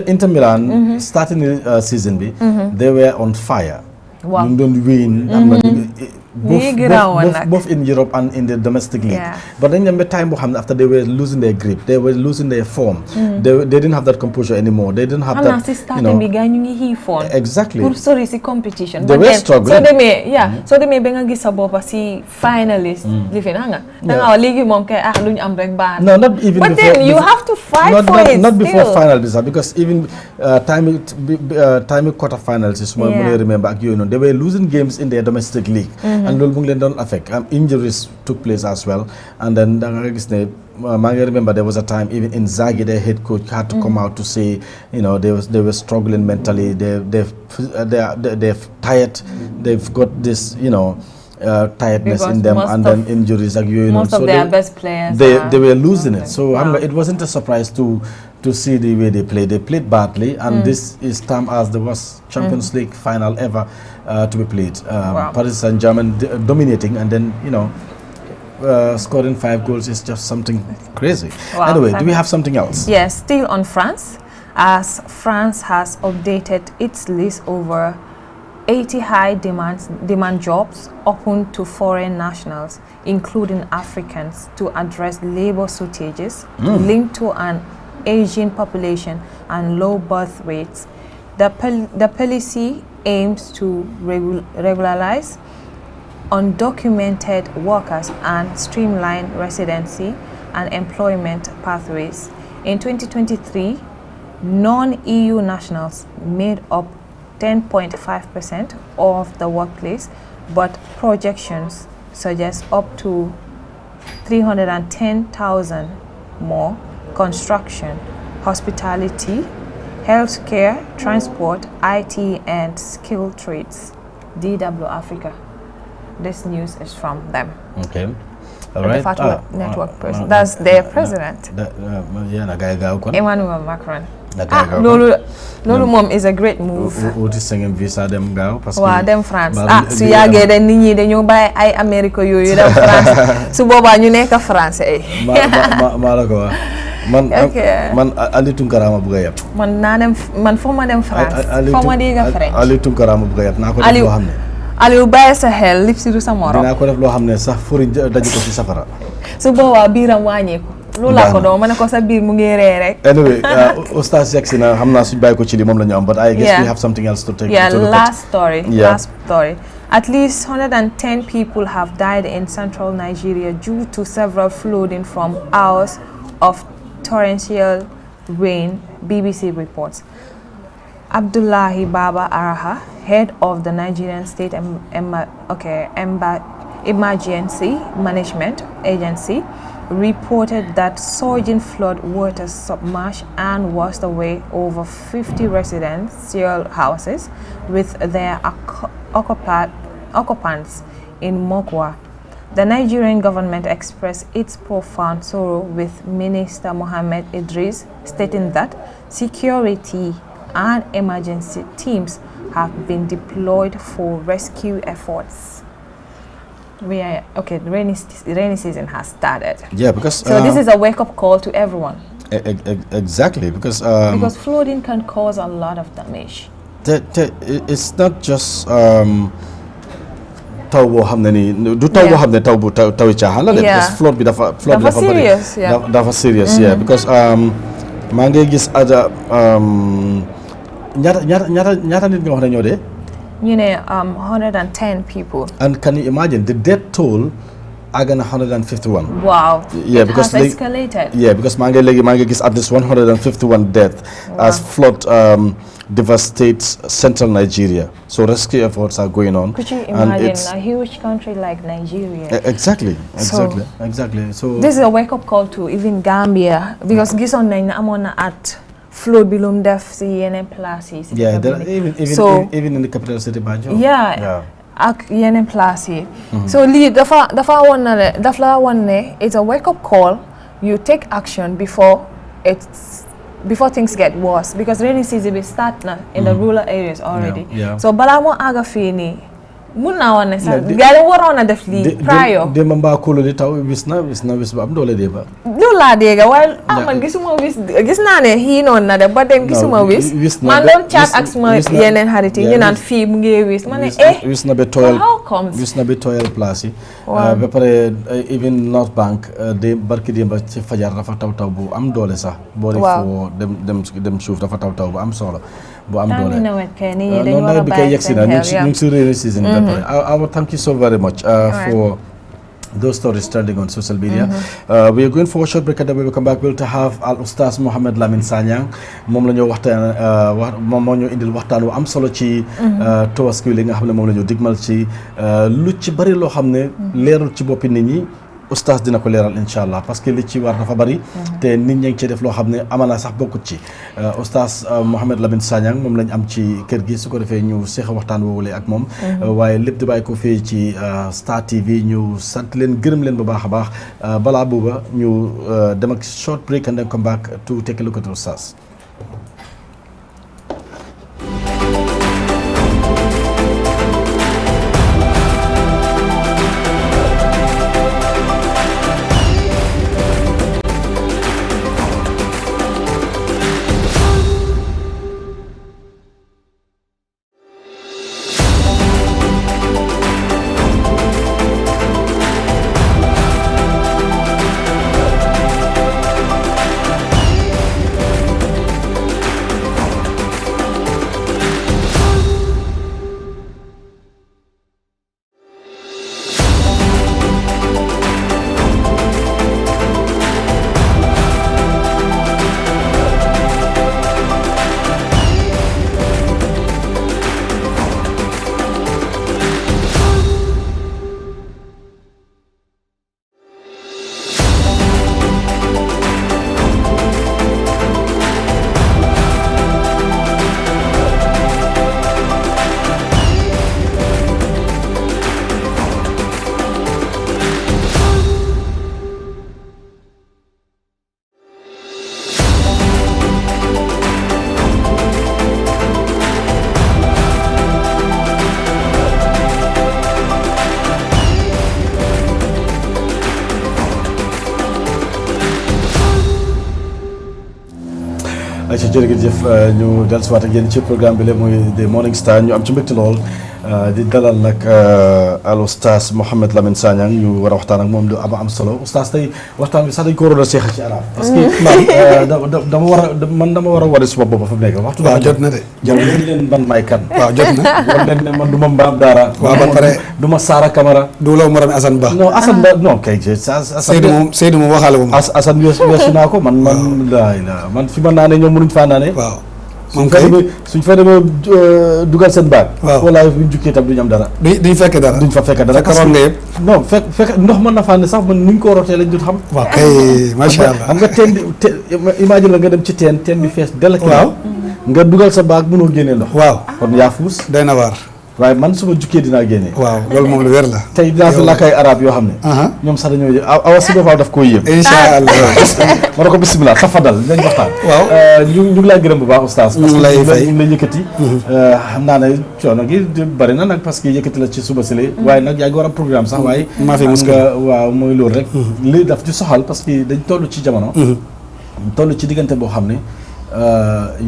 Inter Milan starting the season bi, they were on fire. Wow. Ñu doon win. Both in Europe and in the domestic league. But then time after they were losing their grip, they were losing their form. They didn't have that composure anymore. They didn't have that. Exactly. Sorry, si competition. They were struggling. So they may benga gisa bopa si finalist living hanga. Nanga ligi mom kay luñ am rek baax. No, not even. But then you have to fight for it. Not before finals, because even time quarterfinals is more remember they were losing games in their domestic league. And loolu mu ngi leen doon affect. Injuries took place as well, and then da nga gis ne maa ngi remember there was a time even Inzaghi, their head coach, had to come out to say they were struggling mentally. They're tired. They've got this tiredness in them, and then injuries like most of their best players they were losing it. So it wasn't a surprise to see the way they played. They played badly, and this is termed as the worst Champions League final ever to be played. Paris Saint-Germain dominating, and then scoring 5 goals is just something crazy. Anyway, do we have something else? Yes, still on France, as France has updated its list over 80 high demand jobs open to foreign nationals, including Africans, to address labor shortages linked to an aging population and low birth rates. The policy aims to regularize undocumented workers and streamline residency and employment pathways. In 2023, non-EU nationals made up 10.5% of the workplace, but projections suggest up to 310,000 more. Construction, hospitality, healthcare, transport, IT, and skilled trades. DW Africa. This news is from them. Okay. All right. The network person. That's their president. Emmanuel Macron. Lolu mom is a great move. Visa dem gaaw parce que wa dem France su yagge den nit ñi dañu bay ay America yoyu dem France su boba ñu nekk français ma la ko man Ali Tunkara ma bëgg yeb man fo ma dem France fo ma diga French Ali Tunkara ma bëgg yeb na ko def lo xamne Aliou baye sa xel lip si du sa morom dina ko def lo xamne sax furi daju ko ci safara su boba biram wañeku loolu laa ko doon ma ne ko sa biir mu ngi ree rek. Anyway, Oustaz yegsi na xam naa suñu bàyyi ko ci li moom la ñu am, but I guess we have something else to take. Last story. At least 110 people have died in central Nigeria due to several flooding from hours of torrential rain, BBC reports. Abdullahi Baba Araha, head of the Nigerian State Emergency Management Agency, reported that surging flood waters submerged and washed away over 50 residential houses with their occupants in Mokwa. The Nigerian government expressed its profound sorrow with Minister Mohammed Idris, stating that security and emergency teams have been deployed for rescue efforts. The rainy season has started. Yeah, because so this is a wake-up call to everyone. Exactly, because flooding can cause a lot of damage. It's not just taw boo xam ne nii du taw boo xam ne taw bu tawi caaxaan la de. because flood bi dafa serious. dafa serious. Yeah, because maa ngi gis ñaata nit nga wax ne ñoo dee. ñu ne 110 people. And can you imagine the death toll àgg na 151. Wow. Yeah, it has escalated. Yeah, because maa ngi gis at least 151 deaths as flood devastates central Nigeria. So rescue efforts are going on. Could you imagine a huge country like Nigeria? Exactly. So this is a wake-up call to even Gambia, because gisoon nañ na amoon na at flood bi lu mu def si yeneen places. Yeah, even in the capital city Banjul. Yeah. Ak yeneen place yi. So lii dafa won ne it's a wake-up call. You take action before things get worse, because rainy season will start now in the rural areas already. So balaa moo àgga fii nii mun naa woon ne sax gars yi waroon a def lii prior. démb mbaa kóolu di taw wis na wis ba am doole dee ba. loolu laa dégg waaye man gisuma wis gis naa ne xii noonu na de ba dem gisuma wis man doon chat ak suma yeneen xarit yi ñu naan fii mu ngi wis ma ne wis na ba tooyal how comes wis na ba tooyal place yi. ba pare even North Bank de barki démb ci fajar dafa taw bu am doole sax. boori foo dem suuf dafa taw bu am solo. bu am doole noonu bi kay yegsi na ñu ngi si rainy season ba pare. I would thank you so very much for those stories trending on social media. We are going for a short break, and then when we come back we'll have Al Oustaz Mohamed Lamine Sanyang moom la ñu waxtaan moom moo ñu indil waxtaan wu am solo ci tabaski li nga xam ne moom la ñu digmal ci lu ci bari loo xam ne leerul ci boppi nit ñi. Oustaz dina ko leeral incha allah parce que li ci war dafa bari te nit ñi ngi ci def loo xam ne amana sax bokkut ci Oustaz Mohamed Lamine Sanyang moom lañ am ci kër gi su ko defee ñu seex waxtaan woowule ak moom waaye lépp di bàyyi ko fii ci Star TV ñu sant leen gërëm leen bu baax a baax balaa booba ñu dem ak short break and then come back to take a look at Oustaz. ayca jërëjëf ñu dellusiwaat ak yéen ci programme bi la muy The Morning Star ñu am ci mbégte lool di dalal nag al Oustaz Mohamed Lamine Sanyang ñu war a waxtaan ak moom lu am solo Oustaz tey waxtaan bi sax dañ ko waroon a seex ci arab parce que man dama war a wane suma bopp fa mu nekk waxtu. waaw jot na de. jot na leen ban may kan. waaw jot na. war leen ne man du ma mbaam daara. waaw ba pare du ma Saara Camara. du la moromi Assane Ba. non Assane Ba non kay. Seydou moom waxaale wu ma. Assane weesu naa ko man fi ma naanee ñoom mënuñ faa naanee. waaw moom kay suñ fa demee dugal seen baag. waaw walaay buñ jukkee tam duñ am dara. duñ fekke dara. duñ fa fekke dara. fekk roon nga yëpp. non fekk ndox mën na faa ne sax man nuñ ko rootee lañ dut xam. waaw kay macha allah xam nga teen imagine la nga dem ci teen bi fees dell. waaw nga dugal sa baag mënoo génnee ndox. waaw kon yaa fuus. day na waar. waaye man su ma jukkee dinaa génne. waaw loolu moom lu wér la. tey dinaa fi làkk ay arab yoo xam ne. ñoom sax dañoo awa si boppam daf koo yéem. incha allah ma ne ko bisimilah tafadal dinañ waxtaan. waaw ñu ngi lay gërëm bu baax oustaz. ñu ngi lay fay ñu ngi lay yëkkati. xam naa ne coono gi bari na nag parce que yëkkati la ci suba si la. waaye nag yaa ngi war a programme sax waaye. maa fi mus nga waaw mooy loolu rek. lii daf ci soxal parce que dañ toll ci jamono. toll ci diggante boo xam ne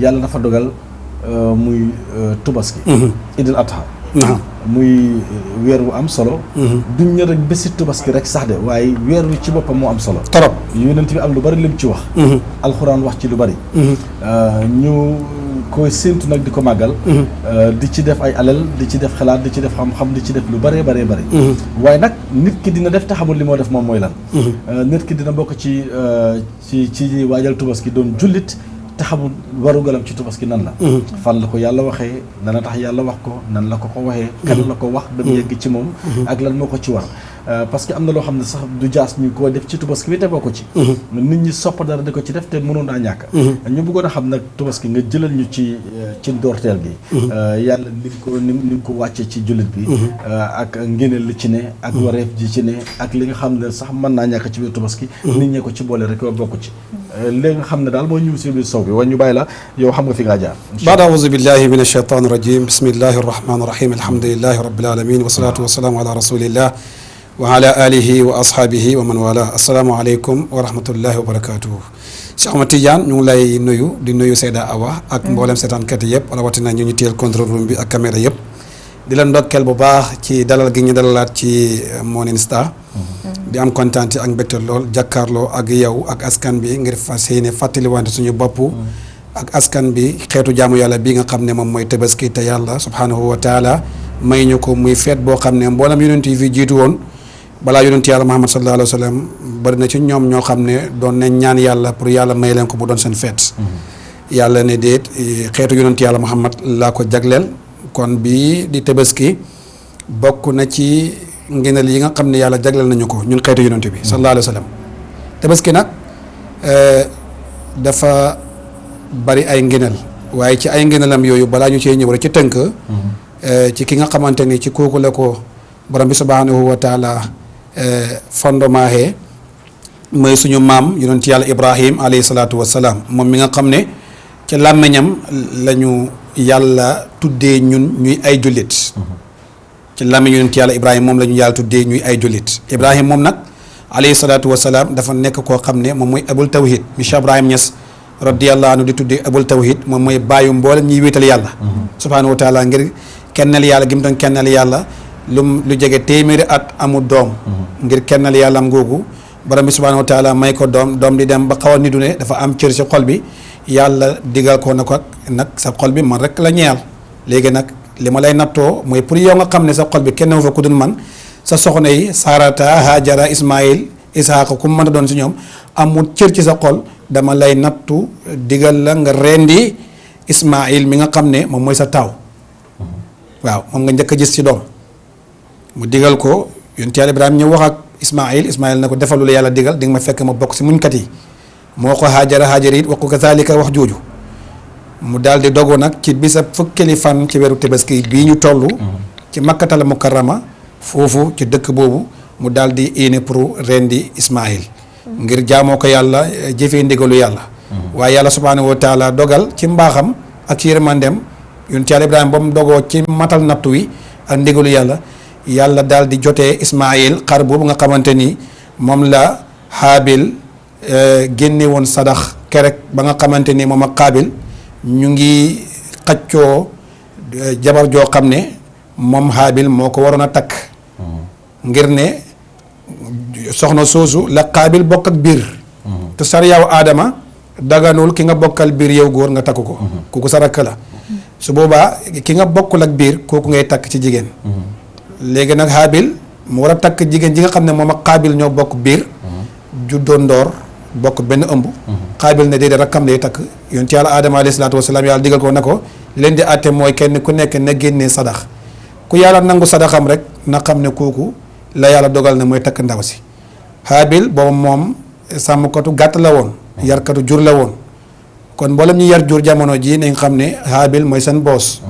yàlla dafa dogal muy tubaski. idil adha muy weer wu am solo. duñ ne rek bési tubaski rek sax de waaye weer wi ci boppam moo am solo. torop yonent bi am lu bari lim ci wax. alxuraan wax ci lu bari. ñu koy séentu nag di ko màggal. di ci def ay alal di ci def xalaat di ci def xam-xam di ci def lu bëree bëree bëri. waaye nag nit ki dina def te xamul li moo def moom mooy lan. nit ki dina bokk ci waajal tubaski doon jullit. te xamul warugalam ci tubaski nan la. fan la ko yàlla waxee dana tax yàlla wax ko nan la ko waxee. kan la ko wax ba mu yegg ci moom. ak lan moo ko ci war. parce que am na loo xam ne sax du jaas ñu ko def ci tubaski bi te boo ko ci. nit ñi sopp dara di ko ci def te mënoon naa ñàkk. ñu bëggoon a xam nag tubaski nga jëlal ñu ci ndorteel bi. yàlla ni nga ko wàccee ci jullit bi. ak ngéneel li ci ne. ak wareef ji ci ne ak li nga xam ne sax mën naa ñàkk ci biir tubaski. nit ñee ko ci boole rek bokk ci. léegi nga xam ne daal mooy ñëw si biir sow bi waaye ñu bàyyi la yow xam nga fi ngaa jaar. baad auzu billahi min ashaytan rajim bismillahi arrahmani irrahim alhamdulilahi rabbil alamin wasalatu wasalaamu ala rasulillah wa ala alihi wa ashaabihi wa man wala asalaamaaleykum wa rahmatullahi wa barakatuhu Cheikh Ahmad Tidiane ñu ngi lay nuyu di nuyu Seyda Awa ak mboolem seetaankat yëpp rawatina ñu téyel contrôle room bi ak caméra yëpp di leen ndokkeel bu baax ci dalal gi ñu dalalaat ci Morning Star di am kontaan ak mbégte lool jàkkaarloo ak yow ak askan bi ngir fas yéene fàttaliwante suñu bopp ak askan bi xeetu jaamu yàlla bi nga xam ne moom mooy tabaski te yàlla subhanahu wa taala may ñu ko muy feet boo xam ne mboolem yonent yi fi jiitu woon balaa yonent yàlla Muhammad sallallahu alayhi wa sallam bari na ci ñoom ñoo xam ne doon nañ ñaan yàlla pour yàlla may leen ko bu doon seen feet yàlla ne déet xeetu yonent yàlla Muhammad laa ko jagleel kon bii di tabaski bokk na ci ngëneel yi nga xam ne yàlla jagleel nañu ko ñun xeetu yonent bi sallallahu alayhi wa sallam tabaski nag dafa bari ay ngëneel waaye ci ay ngëneelam yooyu balaa ñu cee ñëw rek ci tënk ci ki nga xamante ni ci kooku la ko borom bi subhanahu wa taala fondement mooy suñu maam yonent yàlla Ibrahim alayhi salaatu wa salaam moom mi nga xam ne ci làmmiñam lañu yàlla tuddee ñun ñuy ay jullit ci làmmiñ yonent yàlla Ibrahima moom la ñu yàlla tuddee ñuy ay jullit Ibrahima moom nag alayhi salaatu wa salaam dafa nekk koo xam ne moom mooy abul tawhid mi Cheikh Ibrahim Niass radiyallahu anhu di tuddee abul tawhid moom mooy bàyyu mboolem ñuy wéetal yàlla subhanahu wa taala ngir kennal yàlla gi mu doon kennal yàlla lu jege téeméeri at amul doom ngir kennal yàlla am googu borom bi subhanahu wa taala may ko doom di dem ba xaw a nidu ne dafa am cër ci xol bi yàlla digal ko na ko nag sa xol bi man rek la ñeyal léegi nag li ma lay nattoo mooy pour yow nga xam ne sa xol bi kenn wu fa ku dul man sa soxna yi Sarata Hajara Ismaïl Isaaqa ku mën a doon si ñoom amul cër ci sa xol dama lay nattu digal la nga rendi Ismaïl mi nga xam ne moom mooy sa taaw waaw moom nga njëkk a gis ci doom mu digal ko yonent yàlla Ibrahima ñëw wax ak Ismaïl na ko defal lu la yàlla digal di nga ma fekk ma bokk si muñkat yi moo ko Hajara it wax ko kazaalika wax jooju mu daal di dogu nag ci bisab fukkeeli fan ci weeru tabaski bii ñu toll ci makkatal mukarrama foofu ci dëkk boobu mu daal di yéene pour rendi Ismaïl ngir jaamoo ko yàlla jëfee ndigalu yàlla waaye yàlla subhaanahu wa taala dogal ci mbaaxam ak ci yërmandem yonent yàlla Ibrahima ba mu dogoo ci matal nattu wi ak ndigalu yàlla daal di jotee Ismaïl xar boobu nga xamante ni moom la Haabil génne woon sadax kerek ba nga xamante ni moom ak Qaabil ñu ngi xaccoo jabar joo xam ne moom Haabil moo ko waroon a takk ngir ne soxna soosu la Qaabil bokk ak biir te sariyaaw aadama daganul ki nga bokkal biir yow góor nga takk ko kooku sa rakk la su boobaa ki nga bokkul ak biir kooku ngay takk ci jigéen léegi nag Haabil mu war a takk jigéen ji nga xam ne moom ak Qaabil ñoo bokk biir juddoo ndoor bokk benn ëmb Qaabil ne déedéet rakkam lay takk yonent yàlla aadama alayhi salaatu wasalaam yàlla digal ko ne ko leen di àtte mooy kenn ku nekk na génnee sadax ku yàlla nangu sadaxam rek na xam ne kooku la yàlla dogal ne mooy takk ndaw si Haabil boobu moom sàmmkatu gàtt la woon yarkatu jur la woon kon mboolem ñi yar jur jamono ji nañ xam ne Haabil mooy seen boos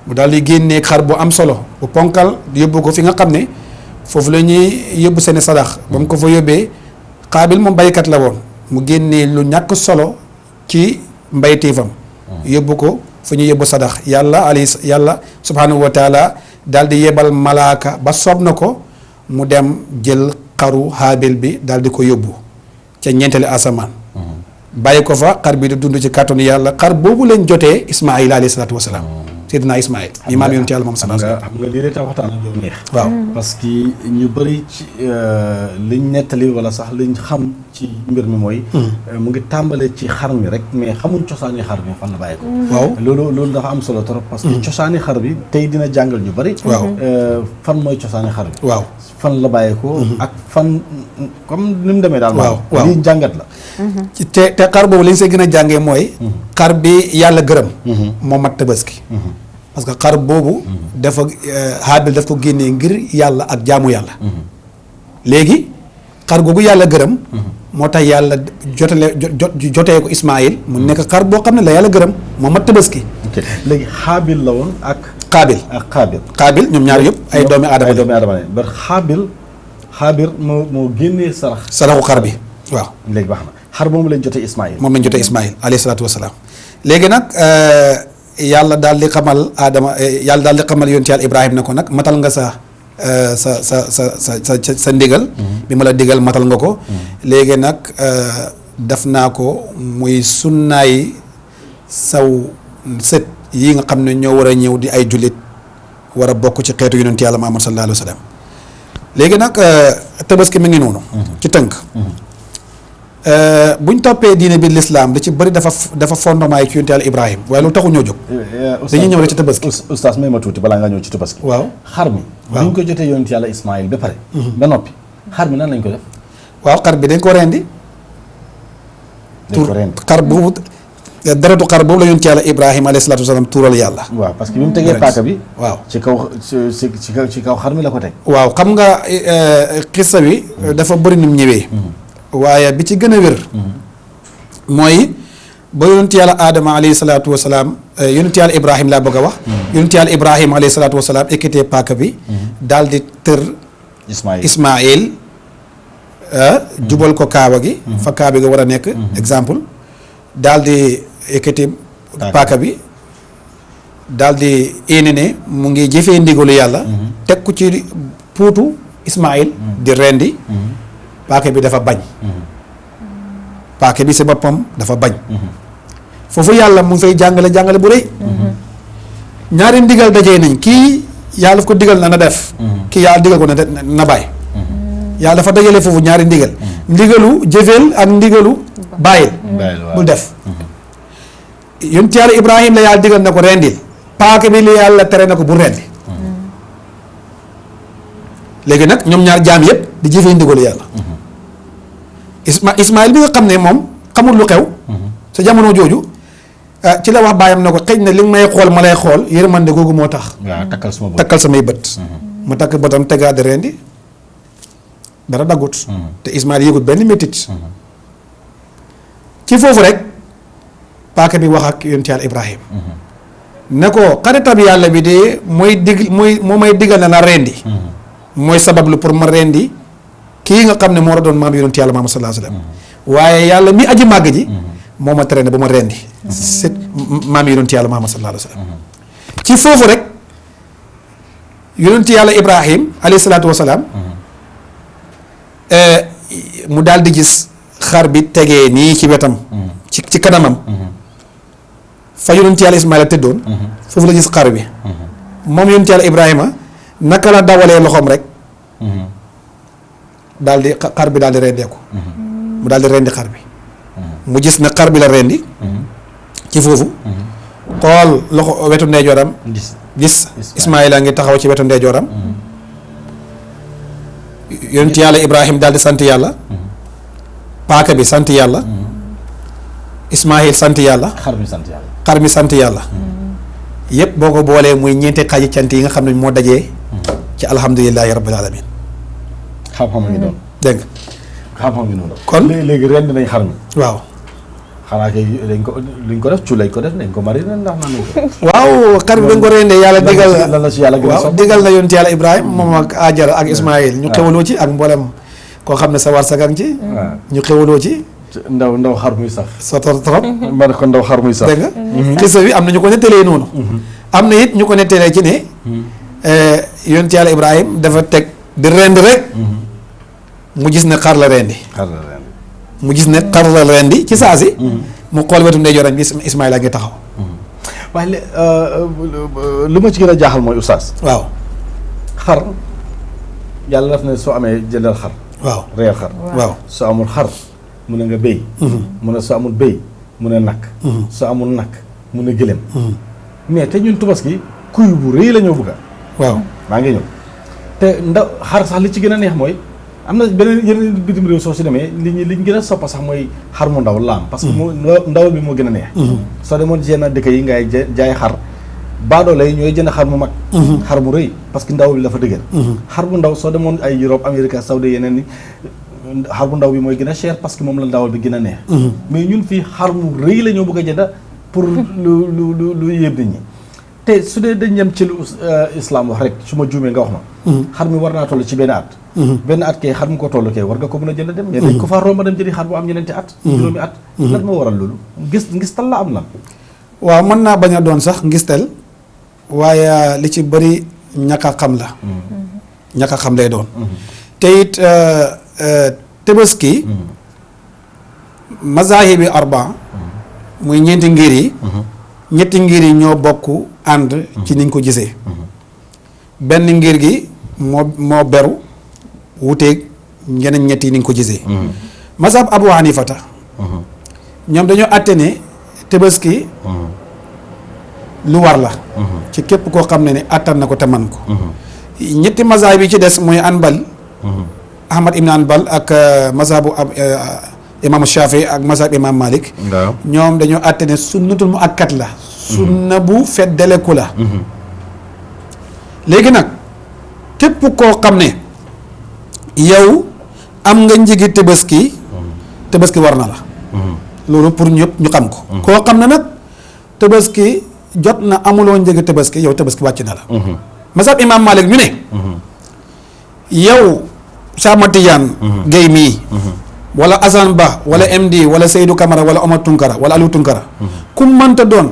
mu daal di génnee xar bu am solo bu ponkal yóbbu ko fi nga xam ne foofu la ñuy yóbbu seeni sadax ba mu ko fa yóbbee Qaabil moom baykat la woon mu génnee lu ñàkk solo ci mbayteefam yóbbu ko fu ñu yóbbu sadax yàlla subhanahu wa taala daal di yebal malaaka ba soob na ko mu dem jël xaru Haabil bi daal di ko yóbbu ca ñeenteeli asamaan bàyyi ko fa xar bi di dund ci kàttanu yàlla xar boobu lañ jotee Ismaayil alayhi salaatu wasalaam Seydina Ismaayil mi maam yonent yàlla moom xam nga lii lay tax waxtaan ak yow neex waaw parce que ñu bëri ci liñ nettali wala sax liñ xam ci mbir mi mooy mu ngi tàmbalee ci xar mi rek mais xamuñ cosaani xar mi fan la bàyyi ko waaw loolu dafa am solo trop parce que cosaani xar bi tey dina jàngal ñu bëri waaw fan mooy cosaani xar bi waaw fan la bàyyi ko ak fan comme ni mu demee daal waaw lii jàngat la te xar boobu li ñu see gën a jàngee mooy xar bi yàlla gërëm moo mat tabaski parce que xar boobu dafa Haabil daf ko génnee ngir yàlla ak jaamu yàlla léegi xar googu yàlla gërëm moo tax yàlla jotee ko Ismaayil mu nekk xar boo xam ne la yàlla gërëm moo mat tabaski léegi Haabil la woon ak Qaabil ñoom ñaar yëpp ay doomi aadama la ba Haabil moo génnee saraxu xar bi waaw léegi baax na xar moomu lañ jotee Ismaayil moom lañ jotee Ismaayil alayhi salaatu wasalaam léegi nag yàlla daal di xamal yonent yàlla Ibrahima ne ko nag matal nga sa ndigal bi ma la digal matal nga ko léegi nag def naa ko muy sunnaay saw sët yi nga xam ne ñoo war a ñëw di ay jullit war a bokk ci xeetu yonent yàlla Muhammad sallallahu alayhi wa sallam léegi nag tabaski mi ngi noonu ci tënk buñ toppee diine bi lislaam da ci bëri dafa fondement yi ci yonent yàlla Ibrahima waaye loolu taxu ñoo jóg dañuy ñëw rek ci tabaski oustaz may ma tuuti balaa nga ñëw ci tabaski waaw xar mi buñ ko jotee yonent yàlla Ismaayil ba pare ba noppi xar mi nan lañ ko def waaw xar bi dañ ko rendi xar boobu deretu xar boobu la yonent yàlla Ibrahima alayhi salaatu wasalaam tuural yàlla waaw parce que bi mu tegee paaka bi waaw ci kaw xar mi la ko teg waaw xam nga xissa bi dafa bëri nu mu ñëwee waaye bi ci gën a wér mooy ba yonent yàlla Adama alayhi salaatu wasalaam yonent yàlla Ibrahima laa bëgg a wax yonent yàlla Ibrahima alayhi salaatu wasalaam ekkitee paaka bi daal di tër Ismaayil jubal ko kaaba gi fa kaaba gi war a nekk exemple daal di ekkiti paaka bi daal di éene ne mu ngi jëfee ndigalu yàlla teg ko ci puutu Ismaayil di rendi paaka bi dafa bañ paaka bi si boppam dafa bañ foofu yàlla mu ngi fay jàngale bu rëy ñaari ndigal dajee nañ kii yàlla daf ko digal na def kii yàlla digal ko na bàyyi yàlla dafa dajale foofu ñaari ndigalu jëfeel ak ndigalu bàyyil bul def yonent yàlla Ibrahima la yàlla digal na ko rendil paaka bi li yàlla tere na ko bu rendi léegi nag ñoom ñaar jaam yëpp di jëfee ndigalu yàlla Ismaayil bi nga xam ne moom xamul lu xew sa jamono jooju ci la wax baayam na ko xëj na li nga may xool ma lay xool yërmande googu moo tax takkal samay bët ma takk bëtam tegaat di rendi dara daggut te Ismaayil yëgut benn métit ci foofu rek paaka bi wax ak yonent yàlla Ibrahima ne ko xaritab yàlla bi de moo may digal na rendi mooy sabablu pour ma rendi kii nga xam ne moo la doon maam yonent yàlla Muhammad sallallahu alayhi wa sallam waaye yàlla mi aji màgg ji moo ma tere ne ba ma rendi c'est maam yonent yàlla Muhammad sallallahu alayhi wa sallam ci foofu rek yonent yàlla Ibrahim alayhi salaatu wa salaam mu daal di gis xar bi tegee nii ci wetam ci kanamam fa yonent yàlla Ismaayla tëddoon foofu la gis xar bi moom yonent yàlla Ibrahima naka la dawalee loxoom rek daal di xar bi daal di rendeeku mu daal di rendi xar bi mu gis ne xar bi la rendi ci foofu xool loxo wetu ndeyjooram gis Ismaayla ngi taxaw ci wetu ndeyjooram yonent yàlla Ibrahima daal di sant yàlla paaka bi sant yàlla Ismaayil sant yàlla xar mi sant yàlla yëpp boo ko boolee muy ñeenti xaaji cant yi nga xam ne moo dajee ci alhamdulilahi rabbil alamin xam-xam ngi doon dégg nga xam-xam ngi doon kon léegi rend nañ xar mi waaw xanaa kay luñ ko def cu lañ ko def nañ ko mariner ndax naan nañ ko. waaw xar bi dañ ko rendee yàlla digal lan la si yàlla gën a waaw digal na yonent yàlla Ibrahima moom ak Ajara ak Ismaïl ñu xewaloo ci ak mboolem koo xam ne sa war sagang ci ñu xewaloo ci ndaw xar muy saf sa trop ma ne ko ndaw xar muy saf dégg nga xisa bi am na ñu ko nettalee noonu am na it ñu ko nettalee ci ne yonent yàlla Ibrahima dafa teg di rend rek mu gis ne xar la rendi mu gis ne xar la rendi ci saa si mu xool wetu ndeyjooram bi Ismaïla ngi taxaw waaye lu ma ci gën a jaaxal mooy oustaz waaw xar yàlla daf ne soo amee jëndal xar waaw reyal xar waaw soo amul xar mu ne nga béy mu ne soo amul béy mu ne nakk soo amul nakk mu ne gëlëm mais te ñun Tabaski kuy bu rëy la ñoo bëgga waaw maa ngi ñëw te ndaw xar sax li ci gën a neex mooy am na beneen yeneen bitim réew soo si demee liñ gën a soppa sax mooy xar mu ndaw laam parce que moo ndawal bi moo gën a neex soo demoon yenn dëkk yi ngay jaay xar baadoole yi ñooy jënd xar mu mag xar mu rëy parce que ndaw bi dafa dëgër xar bu ndaw soo demoon ay Europe Amérique Saoudi yeneen ni xar bu ndaw bi mooy gën a cher parce que moom la ndawal bi gën a neex mais ñun fii xar mu rëy la ñoo bëgg a jënd pour lu yéeb nit ñi te su dee dañ ñem ci lu islam wax rek su ma juumee nga wax ma xar mi war naa toll ci benn at benn at kay xar mu ko toll kay war nga ko mën a jënd dem mais dañ ko faa romba dem jëndi xar bu am ñeneenti at juróomi at lan moo waral loolu ngis tal la am lan waaw mën naa bañ a doon sax ngistal waaye li ci bëri ñàkk a xam la ñàkk a xam lay doon te it Tabaski mazaahibi arba muy ñeenti ngir yi ñetti ngir yi ñoo bokk ànd ci niñ ko gisee benn ngir gi moo beru wuteeg ñeneen ñetti niñ ko gisee mazhab Abu Hanifata ñoom dañoo àtte ne Tabaski lu war la ci képp koo xam ne attan na ko te man ko ñetti mazhab yi ci des mooy Anbal Ahmad ibn Anbal ak mazhabu imam Shafi ak mazhab imam Malik ñoom dañoo àtte ne sunnatul mu akkat la sunna bu feddaleku la léegi nag képp koo xam ne yow am nga njëgi Tabaski war na la loolu pour ñëpp ñu xam ko koo xam ne nag Tabaski jot na amuloo njëgi Tabaski yow Tabaski wàcc na la mazhab imam Malik ñu ne yow Sama Tidiane Guèye mii wala Assane Ba wala MD wala Seydou Camara wala Omar Tunkara wala Aliou Tunkara ku mënta doon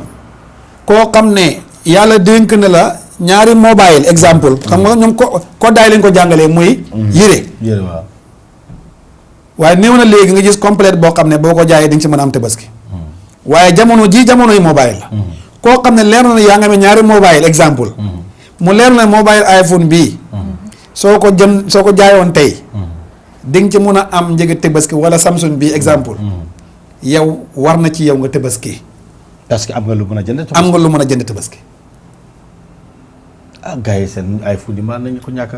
koo xam ne yàlla dénk na la ñaari mobile exemple xam nga ñoom ko daay lañ ko jàngalee muy yére waaw waaye néew na léegi nga gis complète boo xam ne boo ko jaayee di nga ci mën a am Tabaski waaye jamono yi mobile la koo xam ne leer na yaa nga amee ñaari mobile exemple mu leer na mobile iPhone bii soo ko jaayoon tey di nga ci mun a am njëg Tabaski wala Samsung bi exemple yow war na ci yow nga Tabaski parce que am nga lu mën a jënd am nga lu mën a jënd Tabaski gars yi seen iPhone yi nañ ko ñàkk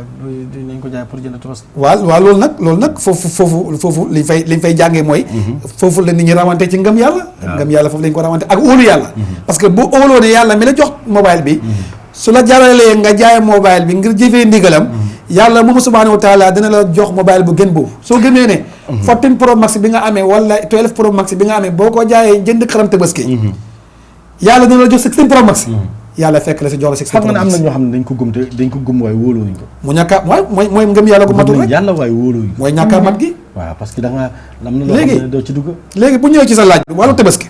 nañ ko jaay pour jënd Tabaski waaw loolu nag foofu liñ fay jàngee mooy foofu la nit ñi rawante ci ngëm yàlla foofu lañ ko rawante ak óolu yàlla parce que bu óoloo ne yàlla mi la jox mobile bi su la jaralee nga jaay mobile bi ngir jëfee ndigalam yàlla moomu subhaanahu wa taala dina la jox mobile bu gën boobu soo gëmee ne 14 Pro Max bi nga amee wala 12 Pro Max bi nga amee boo ko jaayee jënd xaram Tabaski yàlla dina la jox 16 Pro Max yàlla fekk la si jox la 16 Pro Max xam nga ne am na ñoo xam ne dañ ko gëm waaye wóoluwuñ ko mu ñàkka mooy ngëm yàlla gu matul rek yàlla waaye wóoluwuñ ko mooy ñàkkaa mat gi waaw parce que da nga am na loo xam ne doo ci dugg léegi bu ñëwee ci sa laaj bi wàllu Tabaski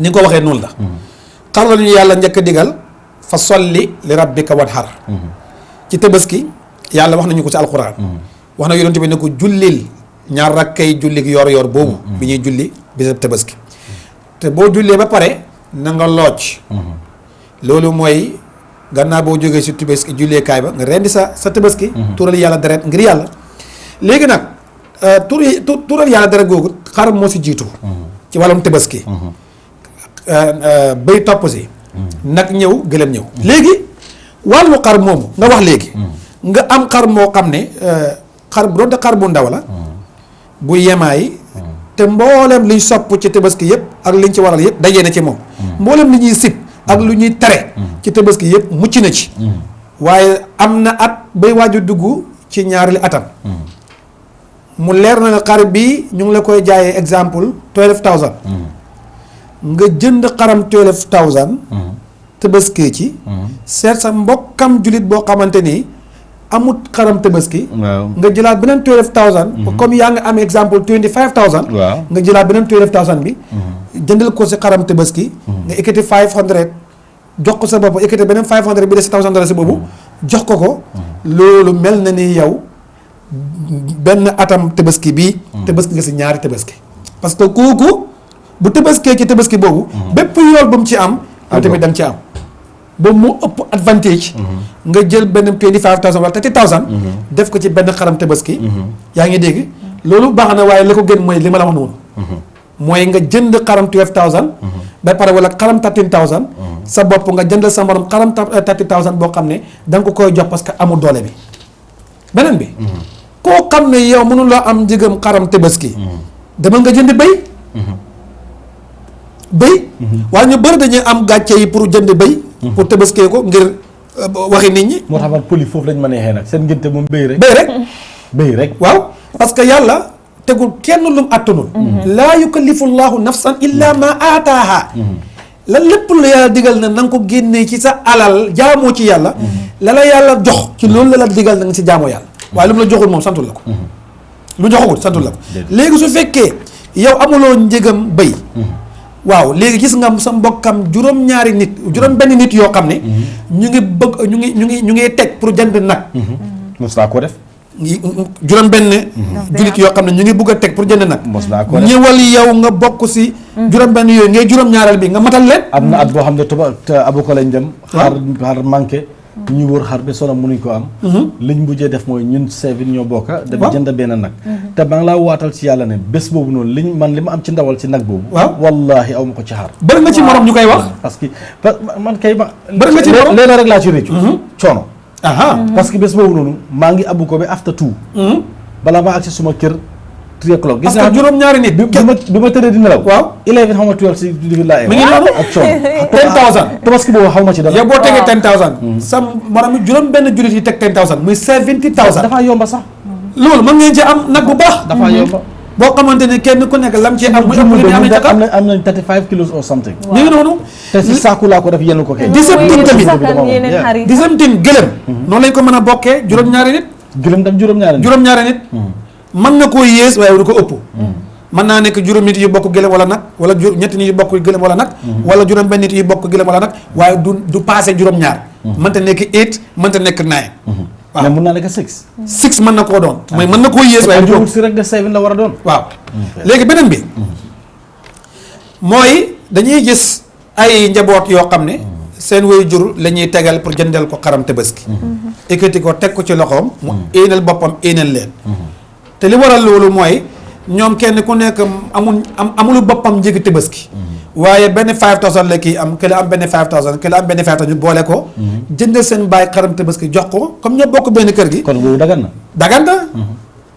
ni nga ko waxee noonu la xar la ñu yàlla njëkk a digal fa solli li rabbika wanhar ci Tabaski yàlla wax nañu ko ci alquran wax na yonent bi ne ko jullil ñaar rakkay julli yor boobu bi ñuy julli bisab Tabaski te boo jullee ba pare na nga looj loolu mooy gannaaw boo jógee si Tabaski julleekaay ba nga rendi sa Tabaski tural yàlla deret ngir yàlla léegi nag tural yàlla deret googu xar moo si jiitu ci wàllum Tabaski bay topp si nag ñëw gëlëm ñëw léegi wàllu xar moomu nga wax léegi nga am xar moo xam ne xar bu doonte xar bu ndaw la bu yemaay te mboolem liñ sopp ci Tabaski yëpp ak liñ ci waral yëpp dajee na ci moom mboolem li ñuy sib ak lu ñuy tere ci Tabaski yëpp mucc na ci waaye am na at bay waaju dugg ci ñaareelu atam mu leer na nga xar bi ñu ngi la koy jaayee exemple 12,000 nga jënd xaram 12,000 tëbaskee ci seet sa mbokkam julit boo xamante ni amut xaram tëbaski nga jëlaat beneen 12,000 comme yaa ngi am exemple 25,000 nga jëlaat beneen 12,000 bi jëndal ko si xaram tëbaski nga ekkati 500 jox ko sa bopp ekkati beneen 500 bi des $1,000 si boobu jox ko loolu mel na ni yow benn atam tëbaski bii tëbaski nga si ñaari tëbaski parce que kooku bu tëbaskee ci tëbaski boobu bépp yool bu mu ci am yow tamit da nga ci am boobu mu ëpp advantage nga jël benn 25,000 wala 30,000 def ko ci benn xaram tëbaski yaa ngi dégg loolu baax na waaye la ko gën mooy li ma la wax noonu mooy nga jënd xaram 12,000 ba pare wala xaram 13,000 sa bopp nga jëndal sa morom xaram 30,000 boo xam ne da nga ko koy jox parce que amul doole bi beneen bi koo xam ne yow mënuloo am njëgam xaram tëbaski demal nga jënd béy waaye ñu bëri dañuy am gàcce yi pour jënd béy pour tëbaskee ko ngir waxi nit ñi moo tax man poli foofu lañ mën a xee nag seen ngénte moom béy rek waaw parce que yàlla tegul kenn lum attanul laa yukallifu llahu nafsan illa ma aataaha la lépp la yàlla digal na nga ko génnee ci sa alal jaamoo ci yàlla la yàlla jox ci loolu la digal na nga si jaamoo yàlla waaye lu mu la joxul moom santul la ko lu joxagul santul la ko léegi su fekkee yow amuloo njëgam béy waaw léegi gis nga sa mbokkam juróom benn nit yoo xam ne ñu ngi bëgg ñu ngi teg pour jënd nag mos naa ko def juróom benn jullit yoo xam ne ñu ngi bëgg a teg pour jënd nag mos naa ko def ñëwal yow nga bokk si juróom benn yooyu ngay juróom ñaareel bi nga matal leen am na at boo xam ne abuko lañ dem xar manqué ñu wër xar bi sonam mënuñ ko am liñ mujjee def mooy ñun seven ñoo bokka dem jënd benn nag te maa ngi laa waatal ci yàlla ne bés boobu noonu li ma am ci ndawal ci nag boobu wallahi aw ma ko ci xar bëri nga ci morom ñu koy wax parce que man kay ma bëri nga ci morom léeg rek laa ci réccu coono parce que bés boobu noonu maa ngi abu ko ba after 2 balaa maa agsi suma kër 3 o'clock gis naa juróom-ñaari nit bi ma tëddee di nelaw 11 xaw ma 12 si digg laa mi ngi noonu ak coono 10,000 tabaski boobu xaw ma ci dara yow boo tegee 10,000 sa morom juróom benn jullit yi teg 10,000 muy 70,000 dafaa yomba sax loolu mën ngeen ci am nag bu baax dafaa yomba boo xamante ne kenn ku nekk lam ci am muy ëpp li muy amee am nañ 35 kilos or something ñu ngi noonu te si saaku laa ko def yenn ko kay dixième tin gëlëm noonu lañ ko mën a bokkee juróom-ñaari nit juróom-ñaari nit mën na koo yées waaye du ko ëpp mën naa nekk juróom nit yu bokk gëlëm wala nag wala ñetti nit yu bokk gëlëm wala nag wala juróom benn nit yu bokk gëlëm wala nag waaye du passé juróom-ñaar mënta nekk 8 mënta nekk 9 waaw mais mën naa nekk 6 mën na koo doon mooy mën na koo yées waaye du si rek de 7 la war a doon waaw léegi beneen bi mooy dañuy gis ay njaboot yoo xam ne seen waajur la ñuy tegal pour jëndal ko xaram tabaski ekkati ko teg ko ci loxoom mu éenal boppam éenal leen te li waral loolu mooy ñoom kenn ku nekk amulu boppam njëgi tabaski waaye benn 5,000 la kii am kële am benn 5,000 kële am benn 5,000 ñu boole ko jëndal seen baay xaram tabaski jox ko comme ñoo bokk benn kër gi kon boobu